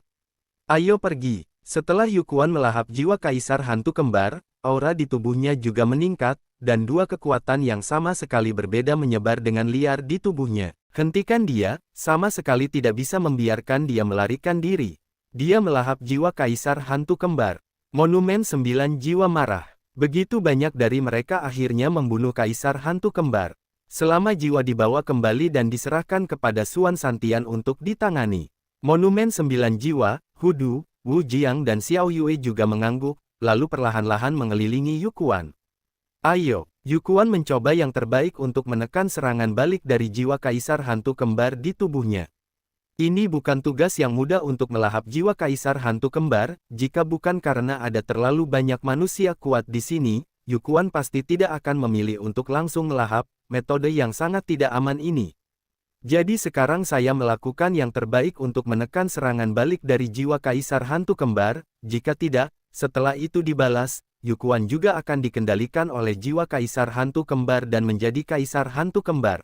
Ayo pergi. Setelah Yukuan melahap jiwa Kaisar Hantu Kembar, aura di tubuhnya juga meningkat, dan dua kekuatan yang sama sekali berbeda menyebar dengan liar di tubuhnya. Hentikan dia, sama sekali tidak bisa membiarkan dia melarikan diri. Dia melahap jiwa Kaisar Hantu Kembar. Monumen 9 jiwa marah. Begitu banyak dari mereka akhirnya membunuh Kaisar Hantu Kembar. Selama jiwa dibawa kembali dan diserahkan kepada Suan Santian untuk ditangani. Monumen 9 jiwa, Hudu, Wu Jiang dan Xiao Yue juga mengangguk, lalu perlahan-lahan mengelilingi Yukuan. Ayo, Yukuan mencoba yang terbaik untuk menekan serangan balik dari jiwa Kaisar Hantu Kembar di tubuhnya. Ini bukan tugas yang mudah untuk melahap jiwa Kaisar Hantu Kembar, jika bukan karena ada terlalu banyak manusia kuat di sini, Yukuan pasti tidak akan memilih untuk langsung melahap, metode yang sangat tidak aman ini. Jadi sekarang saya melakukan yang terbaik untuk menekan serangan balik dari jiwa Kaisar Hantu Kembar, jika tidak, setelah itu dibalas, Yukuan juga akan dikendalikan oleh jiwa Kaisar Hantu Kembar dan menjadi Kaisar Hantu Kembar.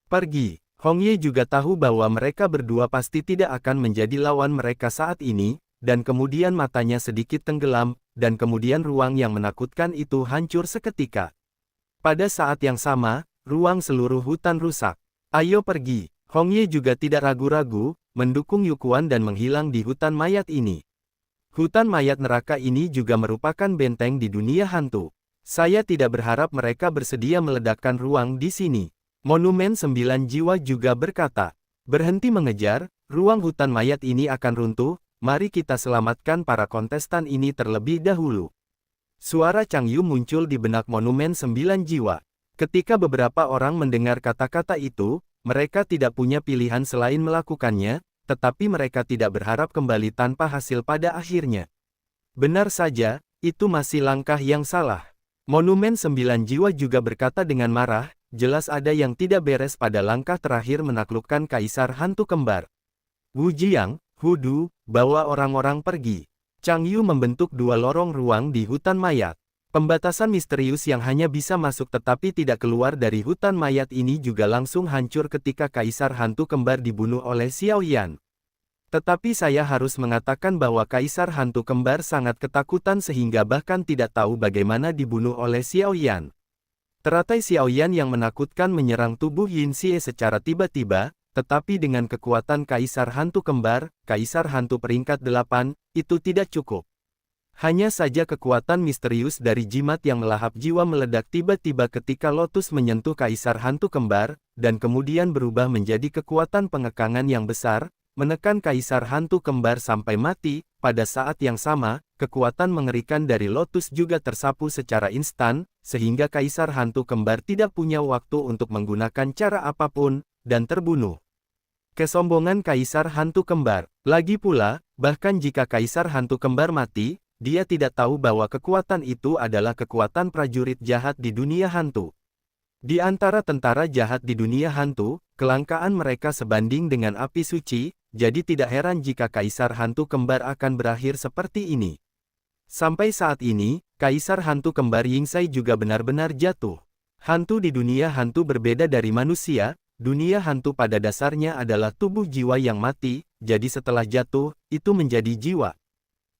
Pergi. Hong Ye juga tahu bahwa mereka berdua pasti tidak akan menjadi lawan mereka saat ini, dan kemudian matanya sedikit tenggelam, dan kemudian ruang yang menakutkan itu hancur seketika. Pada saat yang sama, ruang seluruh hutan rusak. Ayo pergi. Hong Ye juga tidak ragu-ragu, mendukung Yukuan dan menghilang di hutan mayat ini. Hutan mayat neraka ini juga merupakan benteng di dunia hantu. Saya tidak berharap mereka bersedia meledakkan ruang di sini. Monumen 9 jiwa juga berkata, berhenti mengejar, ruang hutan mayat ini akan runtuh, mari kita selamatkan para kontestan ini terlebih dahulu. Suara Chang Yu muncul di benak monumen 9 jiwa. Ketika beberapa orang mendengar kata-kata itu, mereka tidak punya pilihan selain melakukannya, tetapi mereka tidak berharap kembali tanpa hasil pada akhirnya. Benar saja, itu masih langkah yang salah. Monumen 9 jiwa juga berkata dengan marah, jelas ada yang tidak beres pada langkah terakhir menaklukkan Kaisar Hantu Kembar. Wu Jiang, Hudu, bawa orang-orang pergi. Chang Yu membentuk dua lorong ruang di hutan mayat. Pembatasan misterius yang hanya bisa masuk tetapi tidak keluar dari hutan mayat ini juga langsung hancur ketika Kaisar Hantu Kembar dibunuh oleh Xiao Yan. Tetapi saya harus mengatakan bahwa Kaisar Hantu Kembar sangat ketakutan sehingga bahkan tidak tahu bagaimana dibunuh oleh Xiao Yan. Teratai Xiao Yan yang menakutkan menyerang tubuh Yin Xie secara tiba-tiba, tetapi dengan kekuatan Kaisar Hantu Kembar, Kaisar Hantu peringkat 8, itu tidak cukup. Hanya saja kekuatan misterius dari jimat yang melahap jiwa meledak tiba-tiba ketika Lotus menyentuh Kaisar Hantu Kembar, dan kemudian berubah menjadi kekuatan pengekangan yang besar, menekan Kaisar Hantu Kembar sampai mati. Pada saat yang sama, kekuatan mengerikan dari Lotus juga tersapu secara instan, sehingga Kaisar Hantu Kembar tidak punya waktu untuk menggunakan cara apapun, dan terbunuh. Kesombongan Kaisar Hantu Kembar. Lagi pula, bahkan jika Kaisar Hantu Kembar mati, dia tidak tahu bahwa kekuatan itu adalah kekuatan prajurit jahat di dunia hantu. Di antara tentara jahat di dunia hantu, kelangkaan mereka sebanding dengan api suci, jadi tidak heran jika Kaisar Hantu Kembar akan berakhir seperti ini. Sampai saat ini, Kaisar Hantu Kembar Yingxai juga benar-benar jatuh. Hantu di dunia hantu berbeda dari manusia, dunia hantu pada dasarnya adalah tubuh jiwa yang mati, jadi setelah jatuh, itu menjadi jiwa.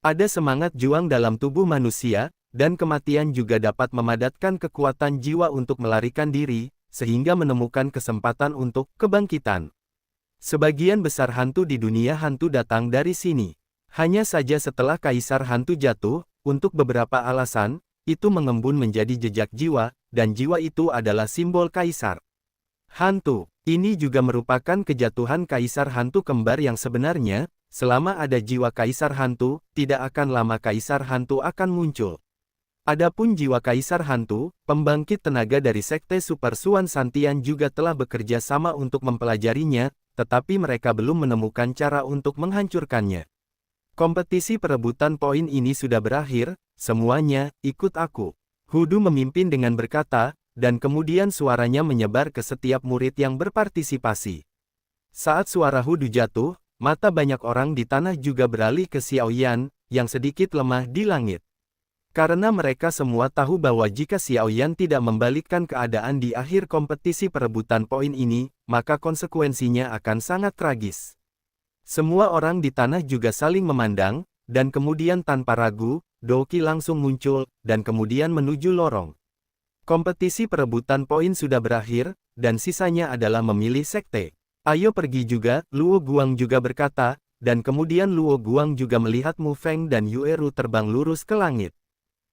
Ada semangat juang dalam tubuh manusia, dan kematian juga dapat memadatkan kekuatan jiwa untuk melarikan diri, sehingga menemukan kesempatan untuk kebangkitan. Sebagian besar hantu di dunia hantu datang dari sini. Hanya saja setelah Kaisar Hantu jatuh, untuk beberapa alasan, itu mengembun menjadi jejak jiwa, dan jiwa itu adalah simbol kaisar hantu. Ini juga merupakan kejatuhan kaisar hantu kembar yang sebenarnya. Selama ada jiwa kaisar hantu, tidak akan lama kaisar hantu akan muncul. Adapun jiwa kaisar hantu, pembangkit tenaga dari sekte Super Suan Santian juga telah bekerja sama untuk mempelajarinya, tetapi mereka belum menemukan cara untuk menghancurkannya. Kompetisi perebutan poin ini sudah berakhir, semuanya, ikut aku. Hudu memimpin dengan berkata, dan kemudian suaranya menyebar ke setiap murid yang berpartisipasi. Saat suara Hudu jatuh, mata banyak orang di tanah juga beralih ke Xiaoyan, yang sedikit lemah di langit. Karena mereka semua tahu bahwa jika Xiaoyan tidak membalikkan keadaan di akhir kompetisi perebutan poin ini, maka konsekuensinya akan sangat tragis. Semua orang di tanah juga saling memandang, dan kemudian tanpa ragu, Doki langsung muncul, dan kemudian menuju lorong. Kompetisi perebutan poin sudah berakhir, dan sisanya adalah memilih sekte. Ayo pergi juga, Luo Guang juga berkata, dan kemudian Luo Guang juga melihat Mu Feng dan Yueru terbang lurus ke langit.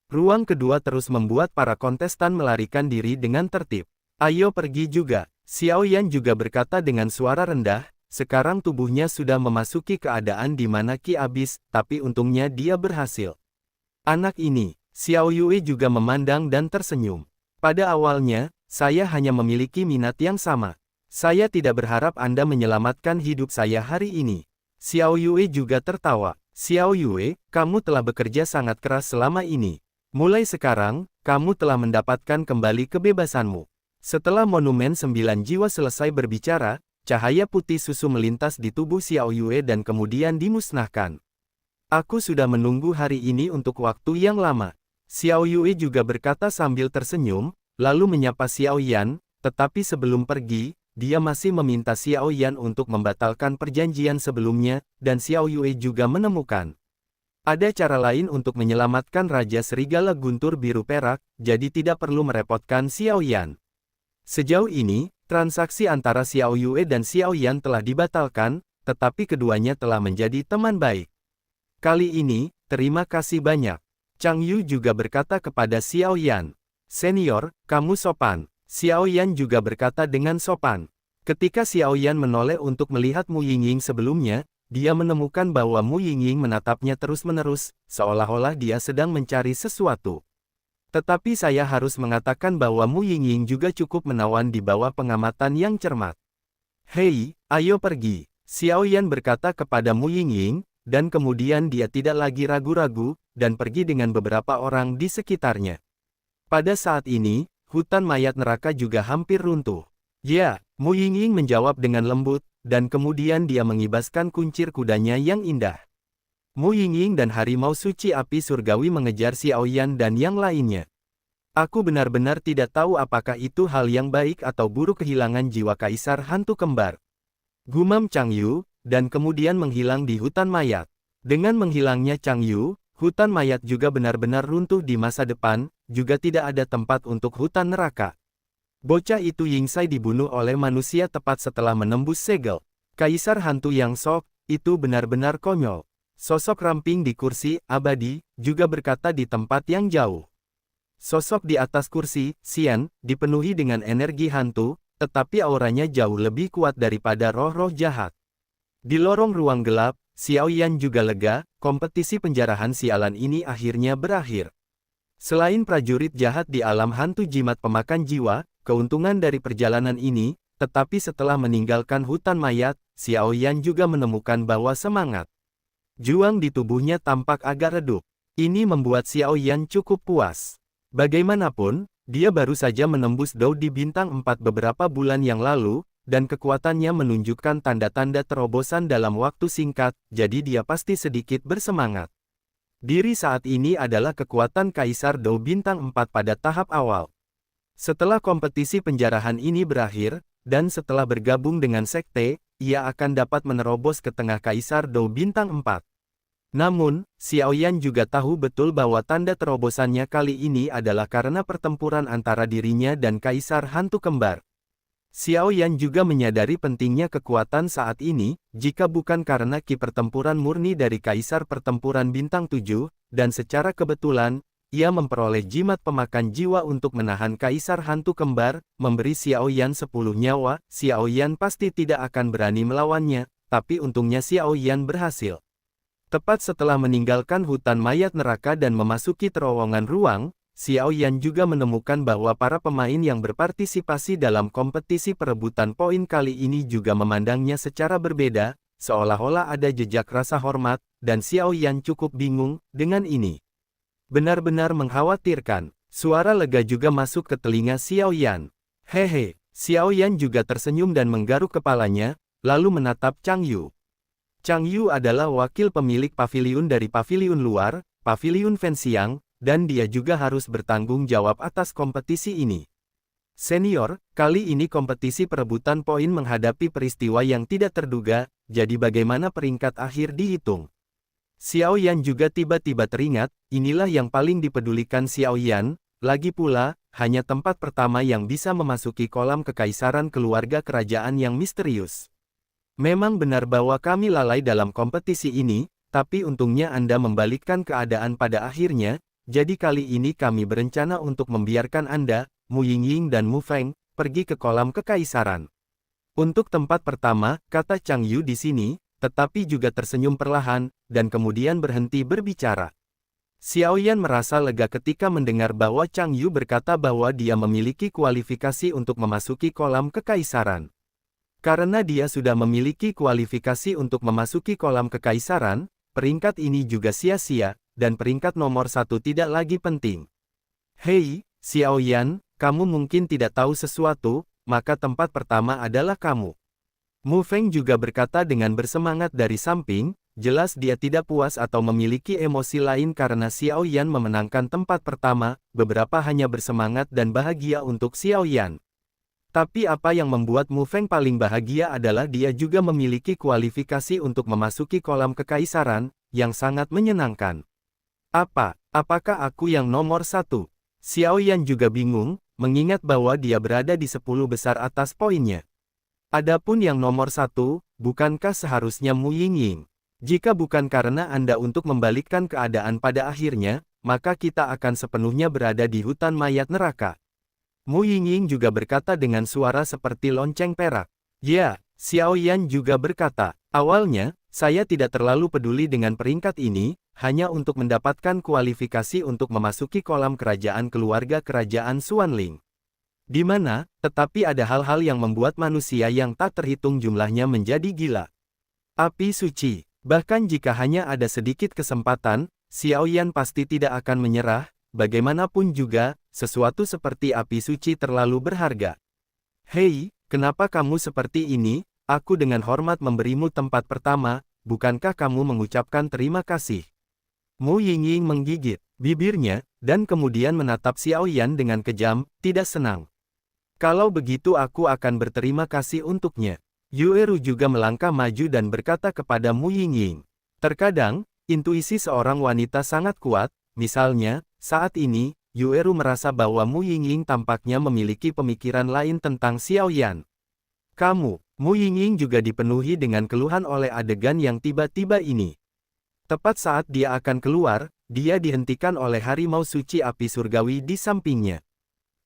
Ruang kedua terus membuat para kontestan melarikan diri dengan tertib. Ayo pergi juga. Xiaoyan juga berkata dengan suara rendah, sekarang tubuhnya sudah memasuki keadaan di mana Qi habis, tapi untungnya dia berhasil. Anak ini, Xiao Yue juga memandang dan tersenyum. Pada awalnya, saya hanya memiliki minat yang sama. Saya tidak berharap Anda menyelamatkan hidup saya hari ini. Xiao Yue juga tertawa. Xiao Yue, kamu telah bekerja sangat keras selama ini. Mulai sekarang, kamu telah mendapatkan kembali kebebasanmu. Setelah monumen 9 jiwa selesai berbicara, cahaya putih susu melintas di tubuh Xiao Yue dan kemudian dimusnahkan. Aku sudah menunggu hari ini untuk waktu yang lama. Xiao Yue juga berkata sambil tersenyum, lalu menyapa Xiao Yan, tetapi sebelum pergi, dia masih meminta Xiao Yan untuk membatalkan perjanjian sebelumnya, dan Xiao Yue juga menemukan. Ada cara lain untuk menyelamatkan Raja Serigala Guntur Biru Perak, jadi tidak perlu merepotkan Xiao Yan. Sejauh ini, transaksi antara Xiao Yue dan Xiao Yan telah dibatalkan, tetapi keduanya telah menjadi teman baik. Kali ini, terima kasih banyak. Chang Yu juga berkata kepada Xiao Yan. Senior, kamu sopan. Xiao Yan juga berkata dengan sopan. Ketika Xiao Yan menoleh untuk melihat Mu Yingying sebelumnya, dia menemukan bahwa Mu Yingying menatapnya terus-menerus, seolah-olah dia sedang mencari sesuatu. Tetapi saya harus mengatakan bahwa Mu Yingying juga cukup menawan di bawah pengamatan yang cermat. Hei, ayo pergi. Xiao Yan berkata kepada Mu Yingying, dan kemudian dia tidak lagi ragu-ragu, dan pergi dengan beberapa orang di sekitarnya. Pada saat ini, hutan mayat neraka juga hampir runtuh. Ya, Mu Yingying menjawab dengan lembut, dan kemudian dia mengibaskan kuncir kudanya yang indah. Mu Yingying dan harimau suci api surgawi mengejar Xiaoyan dan yang lainnya. Aku benar-benar tidak tahu apakah itu hal yang baik atau buruk kehilangan jiwa kaisar hantu kembar. Gumam Chang Yu, dan kemudian menghilang di hutan mayat. Dengan menghilangnya Chang Yu, hutan mayat juga benar-benar runtuh di masa depan, juga tidak ada tempat untuk hutan neraka. Bocah itu Yingsai dibunuh oleh manusia tepat setelah menembus segel. Kaisar hantu yang sok, itu benar-benar konyol. Sosok ramping di kursi, abadi, juga berkata di tempat yang jauh. Sosok di atas kursi, Xian, dipenuhi dengan energi hantu, tetapi auranya jauh lebih kuat daripada roh-roh jahat. Di lorong ruang gelap, Xiaoyan juga lega, kompetisi penjarahan sialan ini akhirnya berakhir. Selain prajurit jahat di alam hantu jimat pemakan jiwa, keuntungan dari perjalanan ini, tetapi setelah meninggalkan hutan mayat, Xiaoyan juga menemukan bahwa semangat juang di tubuhnya tampak agak redup. Ini membuat Xiaoyan cukup puas. Bagaimanapun, dia baru saja menembus Dou di bintang 4 beberapa bulan yang lalu, dan kekuatannya menunjukkan tanda-tanda terobosan dalam waktu singkat, jadi dia pasti sedikit bersemangat. Diri saat ini adalah kekuatan Kaisar Dou bintang 4 pada tahap awal. Setelah kompetisi penjarahan ini berakhir, dan setelah bergabung dengan sekte, ia akan dapat menerobos ke tengah Kaisar Dou bintang 4. Namun, Xiaoyan juga tahu betul bahwa tanda terobosannya kali ini adalah karena pertempuran antara dirinya dan Kaisar Hantu Kembar. Xiaoyan juga menyadari pentingnya kekuatan saat ini, jika bukan karena ki pertempuran murni dari Kaisar Pertempuran Bintang 7, dan secara kebetulan, ia memperoleh jimat pemakan jiwa untuk menahan kaisar hantu kembar, memberi Xiao Yan 10 nyawa. Xiao Yan pasti tidak akan berani melawannya, tapi untungnya Xiao Yan berhasil. Tepat setelah meninggalkan hutan mayat neraka dan memasuki terowongan ruang, Xiao Yan juga menemukan bahwa para pemain yang berpartisipasi dalam kompetisi perebutan poin kali ini juga memandangnya secara berbeda, seolah-olah ada jejak rasa hormat, dan Xiao Yan cukup bingung dengan ini. Benar-benar mengkhawatirkan. Suara lega juga masuk ke telinga Xiao Yan. Hehe, Xiao Yan juga tersenyum dan menggaruk kepalanya, lalu menatap Chang Yu. Chang Yu adalah wakil pemilik paviliun dari paviliun luar, paviliun Fenxiang, dan dia juga harus bertanggung jawab atas kompetisi ini. Senior, kali ini kompetisi perebutan poin menghadapi peristiwa yang tidak terduga, jadi bagaimana peringkat akhir dihitung? Xiao Yan juga tiba-tiba teringat, inilah yang paling dipedulikan Xiao Yan, lagi pula, hanya tempat pertama yang bisa memasuki kolam kekaisaran keluarga kerajaan yang misterius. Memang benar bahwa kami lalai dalam kompetisi ini, tapi untungnya Anda membalikkan keadaan pada akhirnya. Jadi kali ini kami berencana untuk membiarkan Anda, Mu Yingying dan Mu Feng, pergi ke kolam kekaisaran. Untuk tempat pertama, kata Chang Yu di sini, tetapi juga tersenyum perlahan, dan kemudian berhenti berbicara. Xiao Yan merasa lega ketika mendengar bahwa Chang Yu berkata bahwa dia memiliki kualifikasi untuk memasuki kolam kekaisaran. Karena dia sudah memiliki kualifikasi untuk memasuki kolam kekaisaran, peringkat ini juga sia-sia, dan peringkat nomor 1 tidak lagi penting. Hei, Xiao Yan, kamu mungkin tidak tahu sesuatu, maka tempat pertama adalah kamu. Mu Feng juga berkata dengan bersemangat dari samping, jelas dia tidak puas atau memiliki emosi lain karena Xiao Yan memenangkan tempat pertama, beberapa hanya bersemangat dan bahagia untuk Xiao Yan. Tapi apa yang membuat Mu Feng paling bahagia adalah dia juga memiliki kualifikasi untuk memasuki kolam kekaisaran, yang sangat menyenangkan. Apakah aku yang nomor 1? Xiao Yan juga bingung, mengingat bahwa dia berada di 10 besar atas poinnya. Adapun yang nomor 1, bukankah seharusnya Mu Yingying? Jika bukan karena Anda untuk membalikkan keadaan pada akhirnya, maka kita akan sepenuhnya berada di hutan mayat neraka. Mu Yingying juga berkata dengan suara seperti lonceng perak. Ya, Xiao Yan juga berkata, awalnya, saya tidak terlalu peduli dengan peringkat ini, hanya untuk mendapatkan kualifikasi untuk memasuki kolam kerajaan keluarga kerajaan Xuanling. Di mana, tetapi ada hal-hal yang membuat manusia yang tak terhitung jumlahnya menjadi gila. Api suci, bahkan jika hanya ada sedikit kesempatan, Xiao Yan pasti tidak akan menyerah, bagaimanapun juga, sesuatu seperti api suci terlalu berharga. Hei, kenapa kamu seperti ini? Aku dengan hormat memberimu tempat pertama, bukankah kamu mengucapkan terima kasih? Mu Yingying menggigit bibirnya, dan kemudian menatap Xiao Yan dengan kejam, tidak senang. Kalau begitu aku akan berterima kasih untuknya. Yueru juga melangkah maju dan berkata kepada Mu Yingying. Terkadang, intuisi seorang wanita sangat kuat, misalnya, saat ini, Yueru merasa bahwa Mu Yingying tampaknya memiliki pemikiran lain tentang Xiao Yan. Mu Yingying juga dipenuhi dengan keluhan oleh adegan yang tiba-tiba ini. Tepat saat dia akan keluar, dia dihentikan oleh harimau suci api surgawi di sampingnya.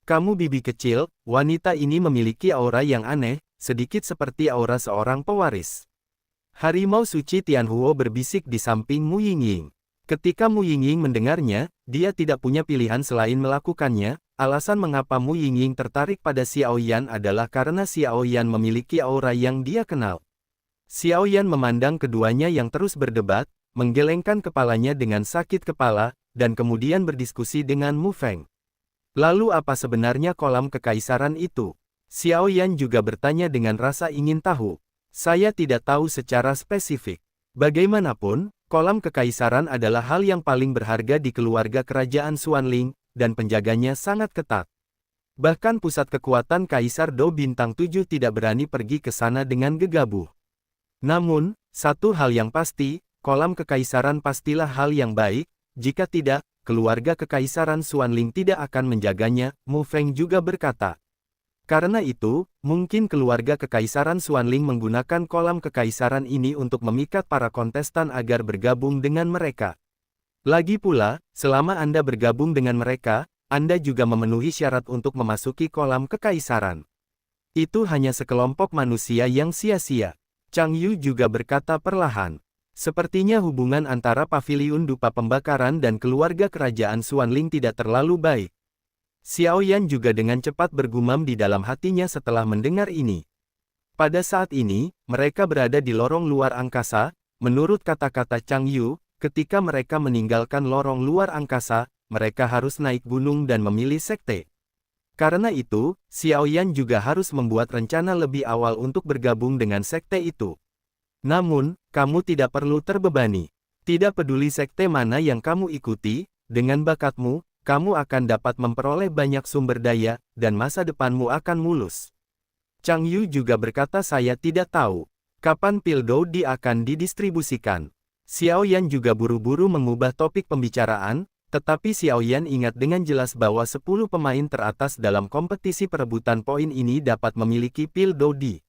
Kamu bibi kecil, wanita ini memiliki aura yang aneh, sedikit seperti aura seorang pewaris. Harimau suci Tianhuo berbisik di samping Mu Yingying. Ketika Mu Yingying mendengarnya, dia tidak punya pilihan selain melakukannya. Alasan mengapa Mu Yingying tertarik pada Xiao Yan adalah karena Xiao Yan memiliki aura yang dia kenal. Xiao Yan memandang keduanya yang terus berdebat, menggelengkan kepalanya dengan sakit kepala, dan kemudian berdiskusi dengan Mu Feng. Lalu apa sebenarnya kolam kekaisaran itu? Xiao Yan juga bertanya dengan rasa ingin tahu. Saya tidak tahu secara spesifik. Bagaimanapun, kolam kekaisaran adalah hal yang paling berharga di keluarga kerajaan Xuanling, dan penjaganya sangat ketat. Bahkan pusat kekuatan Kaisar Dou Bintang 7 tidak berani pergi ke sana dengan gegabah. Namun, satu hal yang pasti, kolam kekaisaran pastilah hal yang baik, jika tidak, keluarga kekaisaran Xuanling tidak akan menjaganya, Mu Feng juga berkata. Karena itu, mungkin keluarga kekaisaran Xuanling menggunakan kolam kekaisaran ini untuk memikat para kontestan agar bergabung dengan mereka. Lagi pula, selama Anda bergabung dengan mereka, Anda juga memenuhi syarat untuk memasuki kolam kekaisaran. Itu hanya sekelompok manusia yang sia-sia. Chang Yu juga berkata perlahan. Sepertinya hubungan antara Paviliun Dupa Pembakaran dan keluarga kerajaan Xuanling tidak terlalu baik. Xiao Yan juga dengan cepat bergumam di dalam hatinya setelah mendengar ini. Pada saat ini, mereka berada di lorong luar angkasa. Menurut kata-kata Chang Yu, ketika mereka meninggalkan lorong luar angkasa, mereka harus naik gunung dan memilih sekte. Karena itu, Xiao Yan juga harus membuat rencana lebih awal untuk bergabung dengan sekte itu. Namun, kamu tidak perlu terbebani. Tidak peduli sekte mana yang kamu ikuti, dengan bakatmu, kamu akan dapat memperoleh banyak sumber daya, dan masa depanmu akan mulus. Chang Yu juga berkata saya tidak tahu kapan pil Doudi akan didistribusikan. Xiao Yan juga buru-buru mengubah topik pembicaraan, tetapi Xiao Yan ingat dengan jelas bahwa 10 pemain teratas dalam kompetisi perebutan poin ini dapat memiliki pil Doudi.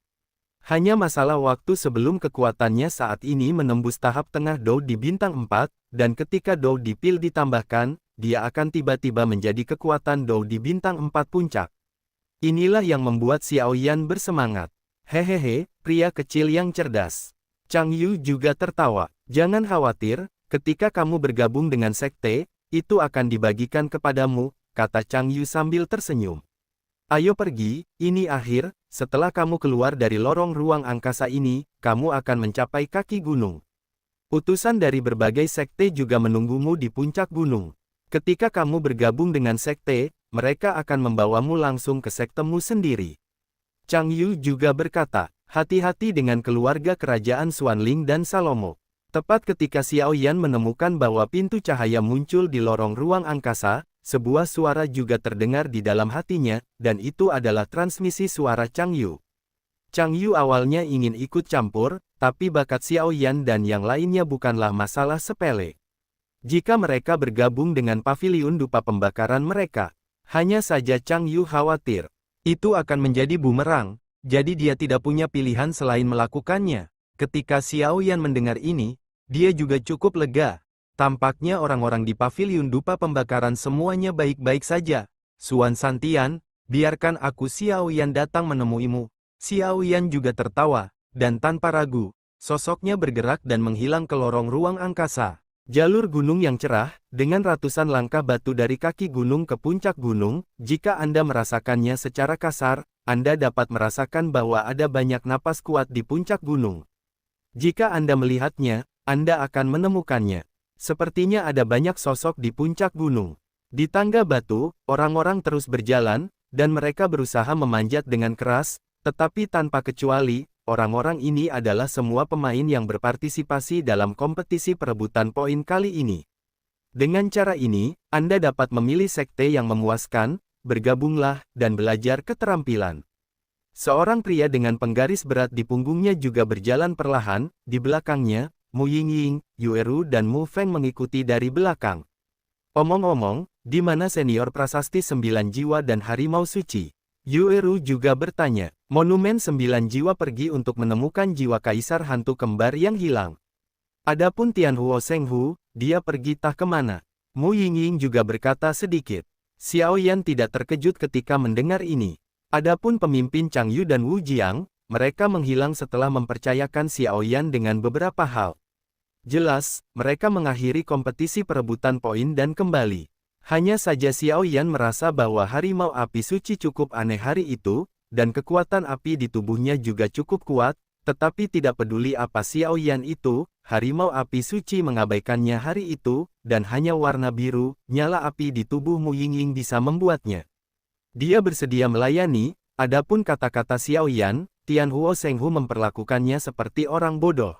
Hanya masalah waktu sebelum kekuatannya saat ini menembus tahap tengah Doudi bintang 4, dan ketika Doudi pil ditambahkan, dia akan tiba-tiba menjadi kekuatan Doudi bintang 4 puncak. Inilah yang membuat Xiao Yan bersemangat. Hehehe, pria kecil yang cerdas. Chang Yu juga tertawa. Jangan khawatir, ketika kamu bergabung dengan sekte, itu akan dibagikan kepadamu, kata Chang Yu sambil tersenyum. Ayo pergi, ini akhir, setelah kamu keluar dari lorong ruang angkasa ini, kamu akan mencapai kaki gunung. Utusan dari berbagai sekte juga menunggumu di puncak gunung. Ketika kamu bergabung dengan sekte, mereka akan membawamu langsung ke sektemu sendiri. Chang Yu juga berkata, hati-hati dengan keluarga kerajaan Xuanling dan Salomo. Tepat ketika Xiao Yan menemukan bahwa pintu cahaya muncul di lorong ruang angkasa, sebuah suara juga terdengar di dalam hatinya, dan itu adalah transmisi suara Chang Yu. Chang Yu awalnya ingin ikut campur, tapi bakat Xiao Yan dan yang lainnya bukanlah masalah sepele. Jika mereka bergabung dengan Paviliun Dupa Pembakaran mereka, hanya saja Chang Yu khawatir. Itu akan menjadi bumerang, jadi dia tidak punya pilihan selain melakukannya. Ketika Xiao Yan mendengar ini, dia juga cukup lega. Tampaknya orang-orang di Paviliun Dupa Pembakaran semuanya baik-baik saja. Xuan Santian, biarkan aku Xiao Yan datang menemuimu. Xiao Yan juga tertawa, dan tanpa ragu, sosoknya bergerak dan menghilang ke lorong ruang angkasa. Jalur gunung yang cerah, dengan ratusan langkah batu dari kaki gunung ke puncak gunung, jika Anda merasakannya secara kasar, Anda dapat merasakan bahwa ada banyak napas kuat di puncak gunung. Jika Anda melihatnya, Anda akan menemukannya. Sepertinya ada banyak sosok di puncak gunung. Di tangga batu, orang-orang terus berjalan, dan mereka berusaha memanjat dengan keras, tetapi tanpa kecuali, orang-orang ini adalah semua pemain yang berpartisipasi dalam kompetisi perebutan poin kali ini. Dengan cara ini, Anda dapat memilih sekte yang memuaskan, bergabunglah, dan belajar keterampilan. Seorang pria dengan penggaris berat di punggungnya juga berjalan perlahan, di belakangnya, Mu Yingying, Yueru dan Mu Feng mengikuti dari belakang. Omong-omong, di mana senior prasasti 9 jiwa dan harimau suci? Yueru juga bertanya. Monumen 9 jiwa pergi untuk menemukan jiwa kaisar hantu kembar yang hilang. Adapun Tianhuo Shenghu, dia pergi tak kemana. Mu Yingying juga berkata sedikit. Xiao Yan tidak terkejut ketika mendengar ini. Adapun pemimpin Chang Yu dan Wu Jiang, mereka menghilang setelah mempercayakan Xiao Yan dengan beberapa hal. Jelas, mereka mengakhiri kompetisi perebutan poin dan kembali. Hanya saja Xiao Yan merasa bahwa harimau api suci cukup aneh hari itu, dan kekuatan api di tubuhnya juga cukup kuat, tetapi tidak peduli apa Xiao Yan itu, harimau api suci mengabaikannya hari itu, dan hanya warna biru, nyala api di tubuh Mu Yingying bisa membuatnya. Dia bersedia melayani, adapun kata-kata Xiao Yan, Tianhuo Shenghu memperlakukannya seperti orang bodoh.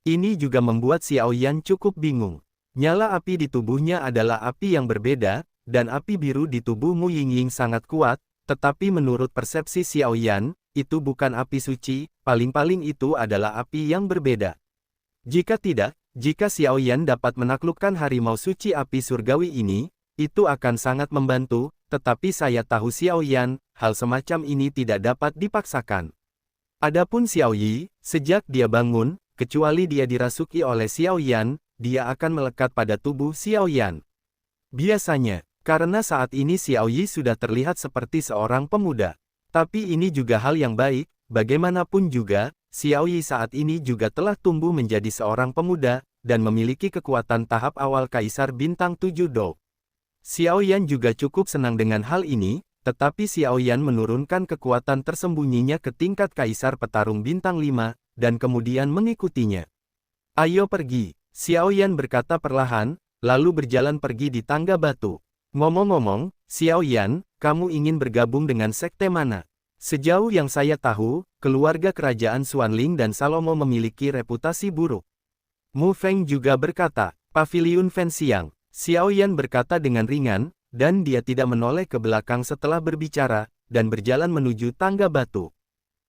Ini juga membuat Xiao Yan cukup bingung. Nyala api di tubuhnya adalah api yang berbeda, dan api biru di tubuh Mu Yingying sangat kuat, tetapi menurut persepsi Xiao Yan, itu bukan api suci, paling-paling itu adalah api yang berbeda. Jika tidak, jika Xiao Yan dapat menaklukkan harimau suci api surgawi ini, itu akan sangat membantu, tetapi saya tahu Xiao Yan, hal semacam ini tidak dapat dipaksakan. Adapun Xiao Yi, sejak dia bangun, kecuali dia dirasuki oleh Xiao Yan, dia akan melekat pada tubuh Xiao Yan. Biasanya, karena saat ini Xiao Yi sudah terlihat seperti seorang pemuda. Tapi ini juga hal yang baik, bagaimanapun juga, Xiao Yi saat ini juga telah tumbuh menjadi seorang pemuda, dan memiliki kekuatan tahap awal Kaisar Bintang 7 Dou. Xiao Yan juga cukup senang dengan hal ini, tetapi Xiao Yan menurunkan kekuatan tersembunyinya ke tingkat Kaisar Petarung Bintang 5, dan kemudian mengikutinya. Ayo pergi, Xiao Yan berkata perlahan, lalu berjalan pergi di tangga batu. Ngomong-ngomong, Xiao Yan, kamu ingin bergabung dengan sekte mana? Sejauh yang saya tahu, keluarga kerajaan Xuanling dan Salomo memiliki reputasi buruk. Mu Feng juga berkata, Paviliun Fenxiang. Xiao Yan berkata dengan ringan, dan dia tidak menoleh ke belakang setelah berbicara, dan berjalan menuju tangga batu.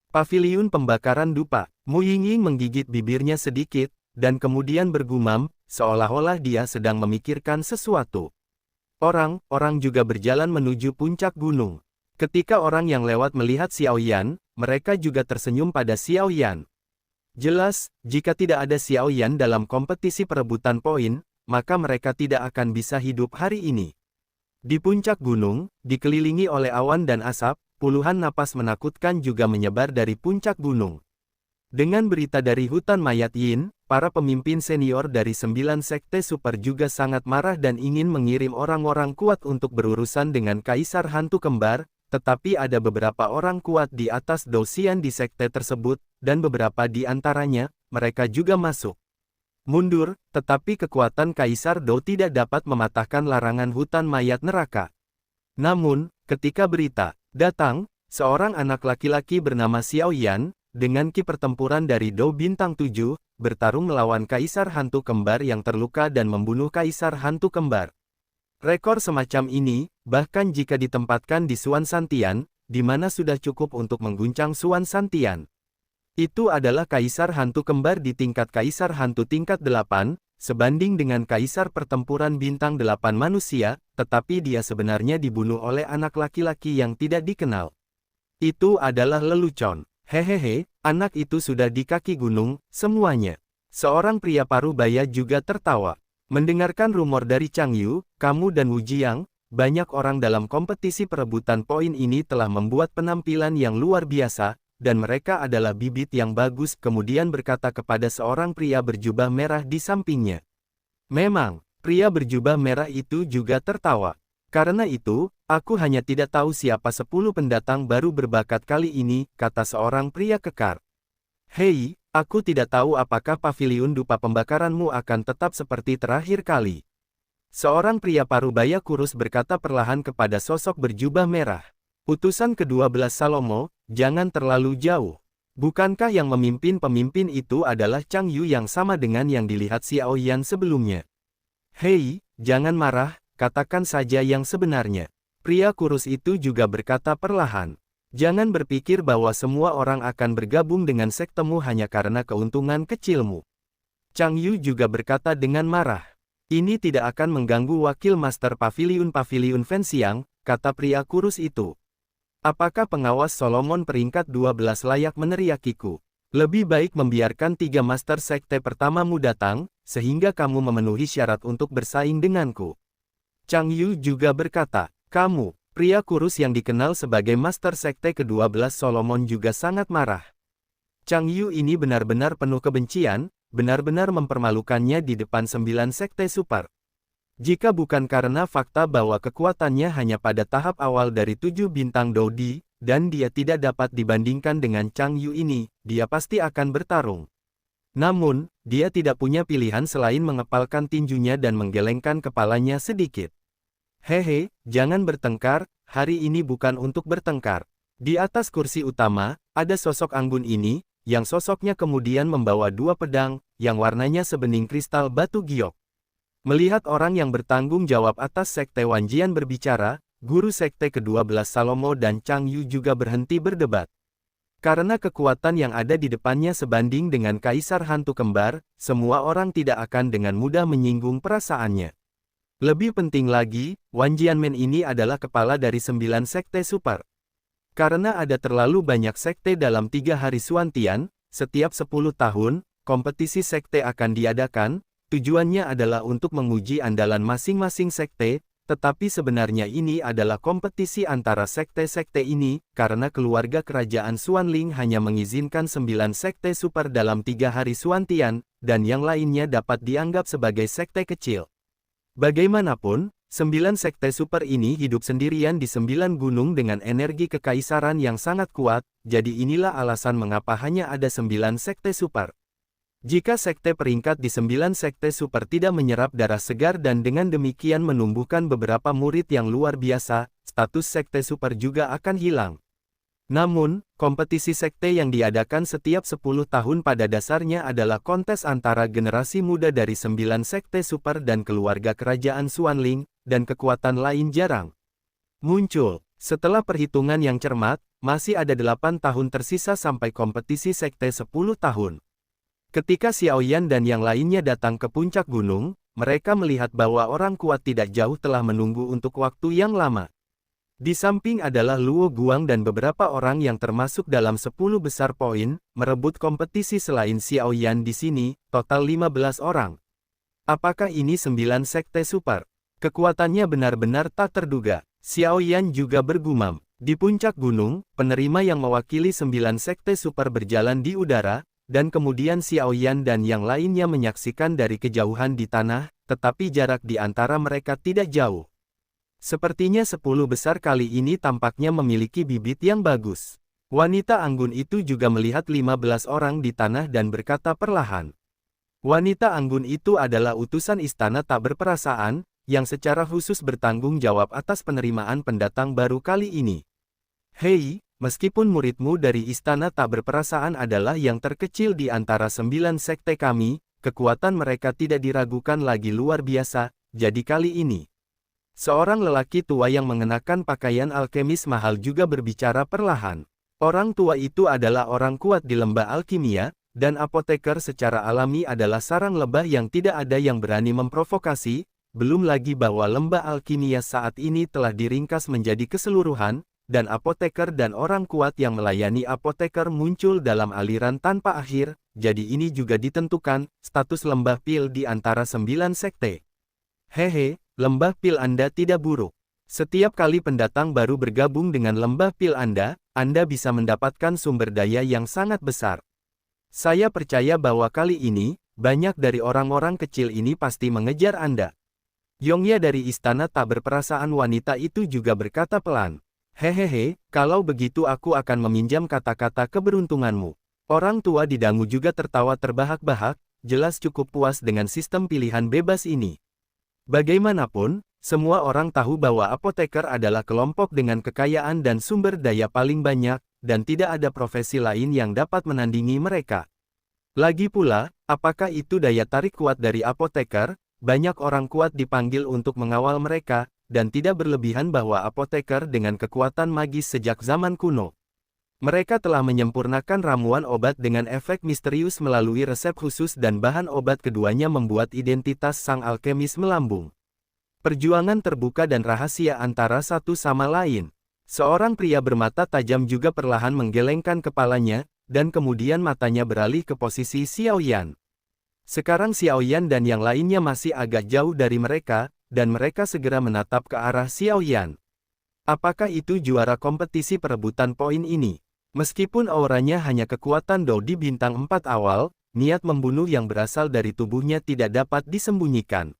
Paviliun pembakaran dupa. Mu Yingying menggigit bibirnya sedikit, dan kemudian bergumam, seolah-olah dia sedang memikirkan sesuatu. Orang-orang juga berjalan menuju puncak gunung. Ketika orang yang lewat melihat Xiao Yan, mereka juga tersenyum pada Xiao Yan. Jelas, jika tidak ada Xiao Yan dalam kompetisi perebutan poin, maka mereka tidak akan bisa hidup hari ini. Di puncak gunung, dikelilingi oleh awan dan asap, puluhan napas menakutkan juga menyebar dari puncak gunung. Dengan berita dari hutan mayat Yin, para pemimpin senior dari 9 sekte super juga sangat marah dan ingin mengirim orang-orang kuat untuk berurusan dengan Kaisar Hantu Kembar, tetapi ada beberapa orang kuat di atas Dou Xian di sekte tersebut, dan beberapa di antaranya, mereka juga masuk. Mundur, tetapi kekuatan Kaisar Dou tidak dapat mematahkan larangan hutan mayat neraka. Namun, ketika berita datang, seorang anak laki-laki bernama Xiao Yan, dengan ki pertempuran dari Dou Bintang 7, bertarung melawan Kaisar Hantu Kembar yang terluka dan membunuh Kaisar Hantu Kembar. Rekor semacam ini, bahkan jika ditempatkan di Xuan Santian, di mana sudah cukup untuk mengguncang Xuan Santian. Itu adalah Kaisar Hantu Kembar di tingkat Kaisar Hantu tingkat 8, sebanding dengan Kaisar Pertempuran Bintang 8 manusia, tetapi dia sebenarnya dibunuh oleh anak laki-laki yang tidak dikenal. Itu adalah lelucon. Hehehe, anak itu sudah di kaki gunung, semuanya. Seorang pria parubaya juga tertawa. Mendengarkan rumor dari Chang Yu, kamu dan Wu Jiang, banyak orang dalam kompetisi perebutan poin ini telah membuat penampilan yang luar biasa, dan mereka adalah bibit yang bagus, kemudian berkata kepada seorang pria berjubah merah di sampingnya. Memang, pria berjubah merah itu juga tertawa. Karena itu, aku hanya tidak tahu siapa 10 pendatang baru berbakat kali ini, kata seorang pria kekar. Hei, aku tidak tahu apakah paviliun dupa pembakaranmu akan tetap seperti terakhir kali. Seorang pria parubaya kurus berkata perlahan kepada sosok berjubah merah. Utusan ke-12 Salomo, jangan terlalu jauh. Bukankah yang memimpin pemimpin itu adalah Chang Yu yang sama dengan yang dilihat Xiao Yan sebelumnya? Hei, jangan marah, katakan saja yang sebenarnya. Pria kurus itu juga berkata perlahan. Jangan berpikir bahwa semua orang akan bergabung dengan sektemu hanya karena keuntungan kecilmu. Chang Yu juga berkata dengan marah. Ini tidak akan mengganggu wakil master paviliun Fenxiang, kata pria kurus itu. Apakah pengawas Solomon peringkat 12 layak meneriakiku? Lebih baik membiarkan 3 master sekte pertamamu datang, sehingga kamu memenuhi syarat untuk bersaing denganku. Chang Yu juga berkata, kamu, pria kurus yang dikenal sebagai master sekte ke-12 Solomon juga sangat marah. Chang Yu ini benar-benar penuh kebencian, benar-benar mempermalukannya di depan 9 sekte super. Jika bukan karena fakta bahwa kekuatannya hanya pada tahap awal dari 7 bintang Dodi, dan dia tidak dapat dibandingkan dengan Chang Yu ini, dia pasti akan bertarung. Namun, dia tidak punya pilihan selain mengepalkan tinjunya dan menggelengkan kepalanya sedikit. Hehe, jangan bertengkar, hari ini bukan untuk bertengkar. Di atas kursi utama, ada sosok anggun ini, yang sosoknya kemudian membawa 2 pedang, yang warnanya sebening kristal batu giok. Melihat orang yang bertanggung jawab atas sekte Wanjian berbicara, guru sekte ke-12 Salomo dan Chang Yu juga berhenti berdebat. Karena kekuatan yang ada di depannya sebanding dengan Kaisar Hantu Kembar, semua orang tidak akan dengan mudah menyinggung perasaannya. Lebih penting lagi, Wanjianmen ini adalah kepala dari 9 sekte super. Karena ada terlalu banyak sekte dalam 3 hari Xuantian, setiap 10 tahun, kompetisi sekte akan diadakan. tujuannya adalah untuk menguji andalan masing-masing sekte, tetapi sebenarnya ini adalah kompetisi antara sekte-sekte ini, karena keluarga kerajaan Xuanling hanya mengizinkan 9 sekte super dalam 3 hari Xuantian, dan yang lainnya dapat dianggap sebagai sekte kecil. Bagaimanapun, 9 sekte super ini hidup sendirian di 9 gunung dengan energi kekaisaran yang sangat kuat, jadi inilah alasan mengapa hanya ada 9 sekte super. Jika sekte peringkat di 9 sekte super tidak menyerap darah segar dan dengan demikian menumbuhkan beberapa murid yang luar biasa, status sekte super juga akan hilang. Namun, kompetisi sekte yang diadakan setiap 10 tahun pada dasarnya adalah kontes antara generasi muda dari 9 sekte super dan keluarga kerajaan Xuanling, dan kekuatan lain jarang muncul. Setelah perhitungan yang cermat, masih ada 8 tahun tersisa sampai kompetisi sekte 10 tahun. Ketika Xiaoyan dan yang lainnya datang ke puncak gunung, mereka melihat bahwa orang kuat tidak jauh telah menunggu untuk waktu yang lama. Di samping adalah Luo Guang dan beberapa orang yang termasuk dalam 10 besar poin, merebut kompetisi selain Xiaoyan di sini, total 15 orang. Apakah ini 9 sekte super? Kekuatannya benar-benar tak terduga. Xiaoyan juga bergumam. Di puncak gunung, penerima yang mewakili 9 sekte super berjalan di udara, dan kemudian Xiaoyan dan yang lainnya menyaksikan dari kejauhan di tanah, tetapi jarak di antara mereka tidak jauh. Sepertinya 10 besar kali ini tampaknya memiliki bibit yang bagus. Wanita anggun itu juga melihat 15 orang di tanah dan berkata perlahan. Wanita anggun itu adalah utusan istana tak berperasaan, yang secara khusus bertanggung jawab atas penerimaan pendatang baru kali ini. Hei, meskipun muridmu dari istana tak berperasaan adalah yang terkecil di antara 9 sekte kami, kekuatan mereka tidak diragukan lagi luar biasa, jadi kali ini. Seorang lelaki tua yang mengenakan pakaian alkemis mahal juga berbicara perlahan. Orang tua itu adalah orang kuat di lembah alkimia, dan apoteker secara alami adalah sarang lebah yang tidak ada yang berani memprovokasi, belum lagi bahwa lembah alkimia saat ini telah diringkas menjadi keseluruhan, dan apoteker dan orang kuat yang melayani apoteker muncul dalam aliran tanpa akhir, jadi ini juga ditentukan, status lembah pil di antara 9 sekte. Hehe, lembah pil Anda tidak buruk. Setiap kali pendatang baru bergabung dengan lembah pil Anda bisa mendapatkan sumber daya yang sangat besar. Saya percaya bahwa kali ini, banyak dari orang-orang kecil ini pasti mengejar Anda. Yongya dari istana tak berperasaan wanita itu juga berkata pelan. Hehehe, kalau begitu aku akan meminjam kata-kata keberuntunganmu. Orang tua di dangu juga tertawa terbahak-bahak, jelas cukup puas dengan sistem pilihan bebas ini. Bagaimanapun, semua orang tahu bahwa apoteker adalah kelompok dengan kekayaan dan sumber daya paling banyak, dan tidak ada profesi lain yang dapat menandingi mereka. Lagi pula, apakah itu daya tarik kuat dari apoteker? Banyak orang kuat dipanggil untuk mengawal mereka, dan tidak berlebihan bahwa apoteker dengan kekuatan magis sejak zaman kuno. Mereka telah menyempurnakan ramuan obat dengan efek misterius melalui resep khusus dan bahan obat keduanya membuat identitas sang alkemis melambung. Perjuangan terbuka dan rahasia antara satu sama lain. Seorang pria bermata tajam juga perlahan menggelengkan kepalanya, dan kemudian matanya beralih ke posisi Xiaoyan. Sekarang Xiaoyan dan yang lainnya masih agak jauh dari mereka, dan mereka segera menatap ke arah Xiaoyan. Apakah itu juara kompetisi perebutan poin ini? Meskipun auranya hanya kekuatan Dou di bintang 4 awal, niat membunuh yang berasal dari tubuhnya tidak dapat disembunyikan.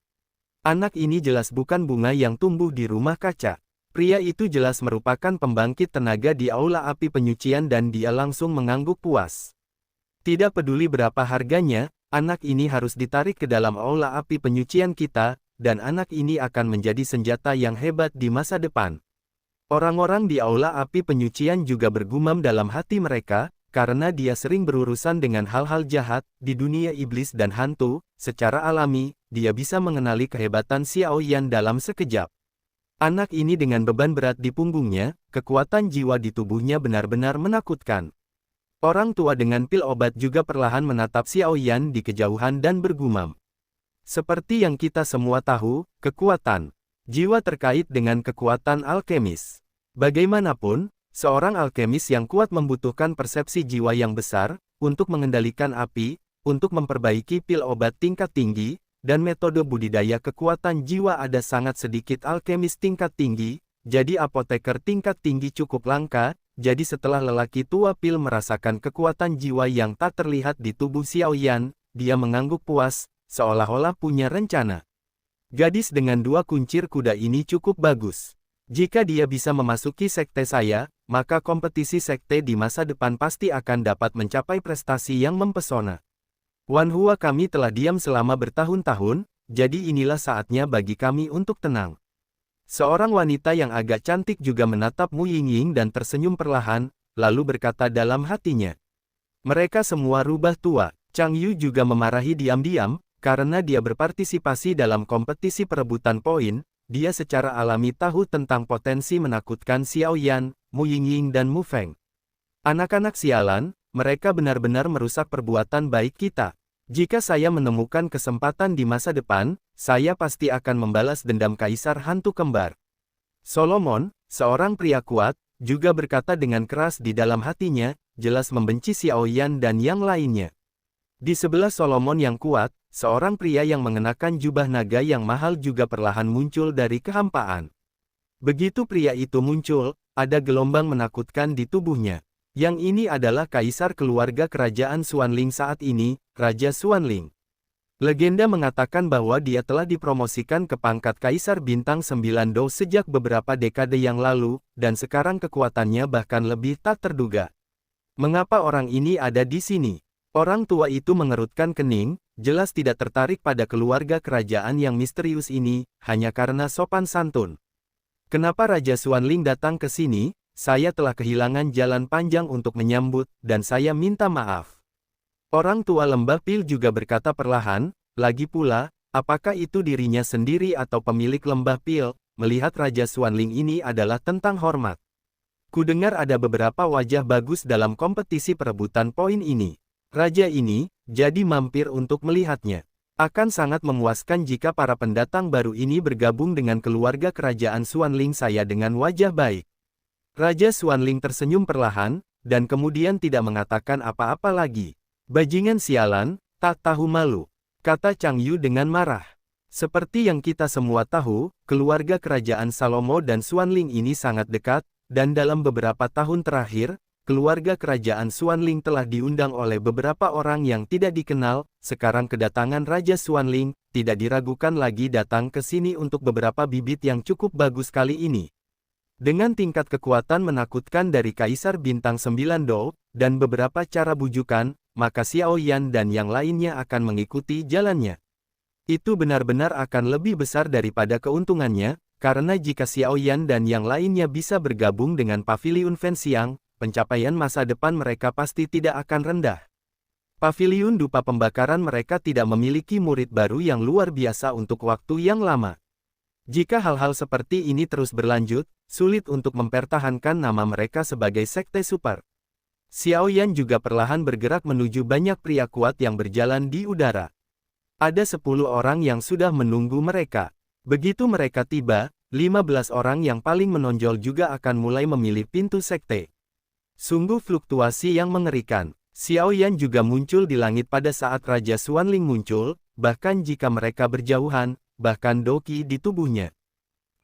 Anak ini jelas bukan bunga yang tumbuh di rumah kaca. Pria itu jelas merupakan pembangkit tenaga di aula api penyucian dan dia langsung mengangguk puas. Tidak peduli berapa harganya, anak ini harus ditarik ke dalam aula api penyucian kita, dan anak ini akan menjadi senjata yang hebat di masa depan. Orang-orang di aula api penyucian juga bergumam dalam hati mereka, karena dia sering berurusan dengan hal-hal jahat, di dunia iblis dan hantu, secara alami, dia bisa mengenali kehebatan Xiaoyan dalam sekejap. Anak ini dengan beban berat di punggungnya, kekuatan jiwa di tubuhnya benar-benar menakutkan. Orang tua dengan pil obat juga perlahan menatap Xiaoyan di kejauhan dan bergumam. Seperti yang kita semua tahu, kekuatan jiwa terkait dengan kekuatan alkemis. Bagaimanapun, seorang alkemis yang kuat membutuhkan persepsi jiwa yang besar, untuk mengendalikan api, untuk memperbaiki pil obat tingkat tinggi, dan metode budidaya kekuatan jiwa ada sangat sedikit alkemis tingkat tinggi, jadi apoteker tingkat tinggi cukup langka. Jadi setelah lelaki tua pil merasakan kekuatan jiwa yang tak terlihat di tubuh Xiaoyan, dia mengangguk puas, seolah-olah punya rencana. Gadis dengan 2 kuncir kuda ini cukup bagus. Jika dia bisa memasuki sekte saya, maka kompetisi sekte di masa depan pasti akan dapat mencapai prestasi yang mempesona. Wan Hua, kami telah diam selama bertahun-tahun, jadi inilah saatnya bagi kami untuk tenang. Seorang wanita yang agak cantik juga menatap Mu Yingying dan tersenyum perlahan, lalu berkata dalam hatinya. Mereka semua rubah tua. Chang Yu juga memarahi diam-diam, karena dia berpartisipasi dalam kompetisi perebutan poin. Dia secara alami tahu tentang potensi menakutkan Xiaoyan, Mu Yingying dan Mu Feng. Anak-anak sialan, mereka benar-benar merusak perbuatan baik kita. Jika saya menemukan kesempatan di masa depan, saya pasti akan membalas dendam Kaisar Hantu Kembar. Solomon, seorang pria kuat, juga berkata dengan keras di dalam hatinya, jelas membenci Xiaoyan dan yang lainnya. Di sebelah Solomon yang kuat, seorang pria yang mengenakan jubah naga yang mahal juga perlahan muncul dari kehampaan. Begitu pria itu muncul, ada gelombang menakutkan di tubuhnya. Yang ini adalah kaisar keluarga kerajaan Xuanling saat ini, Raja Xuanling. Legenda mengatakan bahwa dia telah dipromosikan ke pangkat Kaisar Bintang 9 Dou sejak beberapa dekade yang lalu, dan sekarang kekuatannya bahkan lebih tak terduga. Mengapa orang ini ada di sini? Orang tua itu mengerutkan kening, jelas tidak tertarik pada keluarga kerajaan yang misterius ini, hanya karena sopan santun. Kenapa Raja Xuanling datang ke sini? Saya telah kehilangan jalan panjang untuk menyambut, dan saya minta maaf. Orang tua lembah pil juga berkata perlahan, lagi pula, apakah itu dirinya sendiri atau pemilik lembah pil, melihat Raja Xuanling ini adalah tentang hormat. Kudengar ada beberapa wajah bagus dalam kompetisi perebutan poin ini. Raja ini, jadi mampir untuk melihatnya. Akan sangat memuaskan jika para pendatang baru ini bergabung dengan keluarga kerajaan Xuanling saya dengan wajah baik. Raja Xuanling tersenyum perlahan, dan kemudian tidak mengatakan apa-apa lagi. Bajingan sialan, tak tahu malu, kata Chang Yu dengan marah. Seperti yang kita semua tahu, keluarga kerajaan Salomo dan Xuanling ini sangat dekat, dan dalam beberapa tahun terakhir, keluarga kerajaan Xuanling telah diundang oleh beberapa orang yang tidak dikenal. Sekarang kedatangan Raja Xuanling tidak diragukan lagi datang ke sini untuk beberapa bibit yang cukup bagus kali ini. Dengan tingkat kekuatan menakutkan dari Kaisar Bintang 9 Dou, dan beberapa cara bujukan, maka Xiaoyan dan yang lainnya akan mengikuti jalannya. Itu benar-benar akan lebih besar daripada keuntungannya, karena jika Xiaoyan dan yang lainnya bisa bergabung dengan Paviliun Fenxiang, pencapaian masa depan mereka pasti tidak akan rendah. Paviliun dupa pembakaran mereka tidak memiliki murid baru yang luar biasa untuk waktu yang lama. Jika hal-hal seperti ini terus berlanjut, sulit untuk mempertahankan nama mereka sebagai sekte super. Xiaoyan juga perlahan bergerak menuju banyak pria kuat yang berjalan di udara. Ada 10 orang yang sudah menunggu mereka. Begitu mereka tiba, 15 orang yang paling menonjol juga akan mulai memilih pintu sekte. Sungguh fluktuasi yang mengerikan. Xiaoyan juga muncul di langit pada saat Raja Xuanling muncul, bahkan jika mereka berjauhan, bahkan Doqi di tubuhnya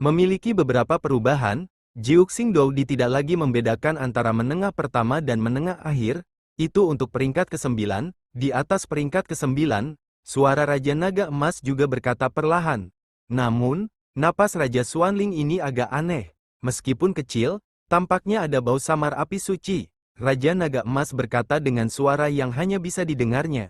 memiliki beberapa perubahan. Jiuxing Doudi tidak lagi membedakan antara menengah pertama dan menengah akhir, itu untuk peringkat ke-9, di atas peringkat ke-9, suara Raja Naga Emas juga berkata perlahan. Namun, napas Raja Xuanling ini agak aneh. Meskipun kecil, tampaknya ada bau samar api suci. Raja Naga Emas berkata dengan suara yang hanya bisa didengarnya.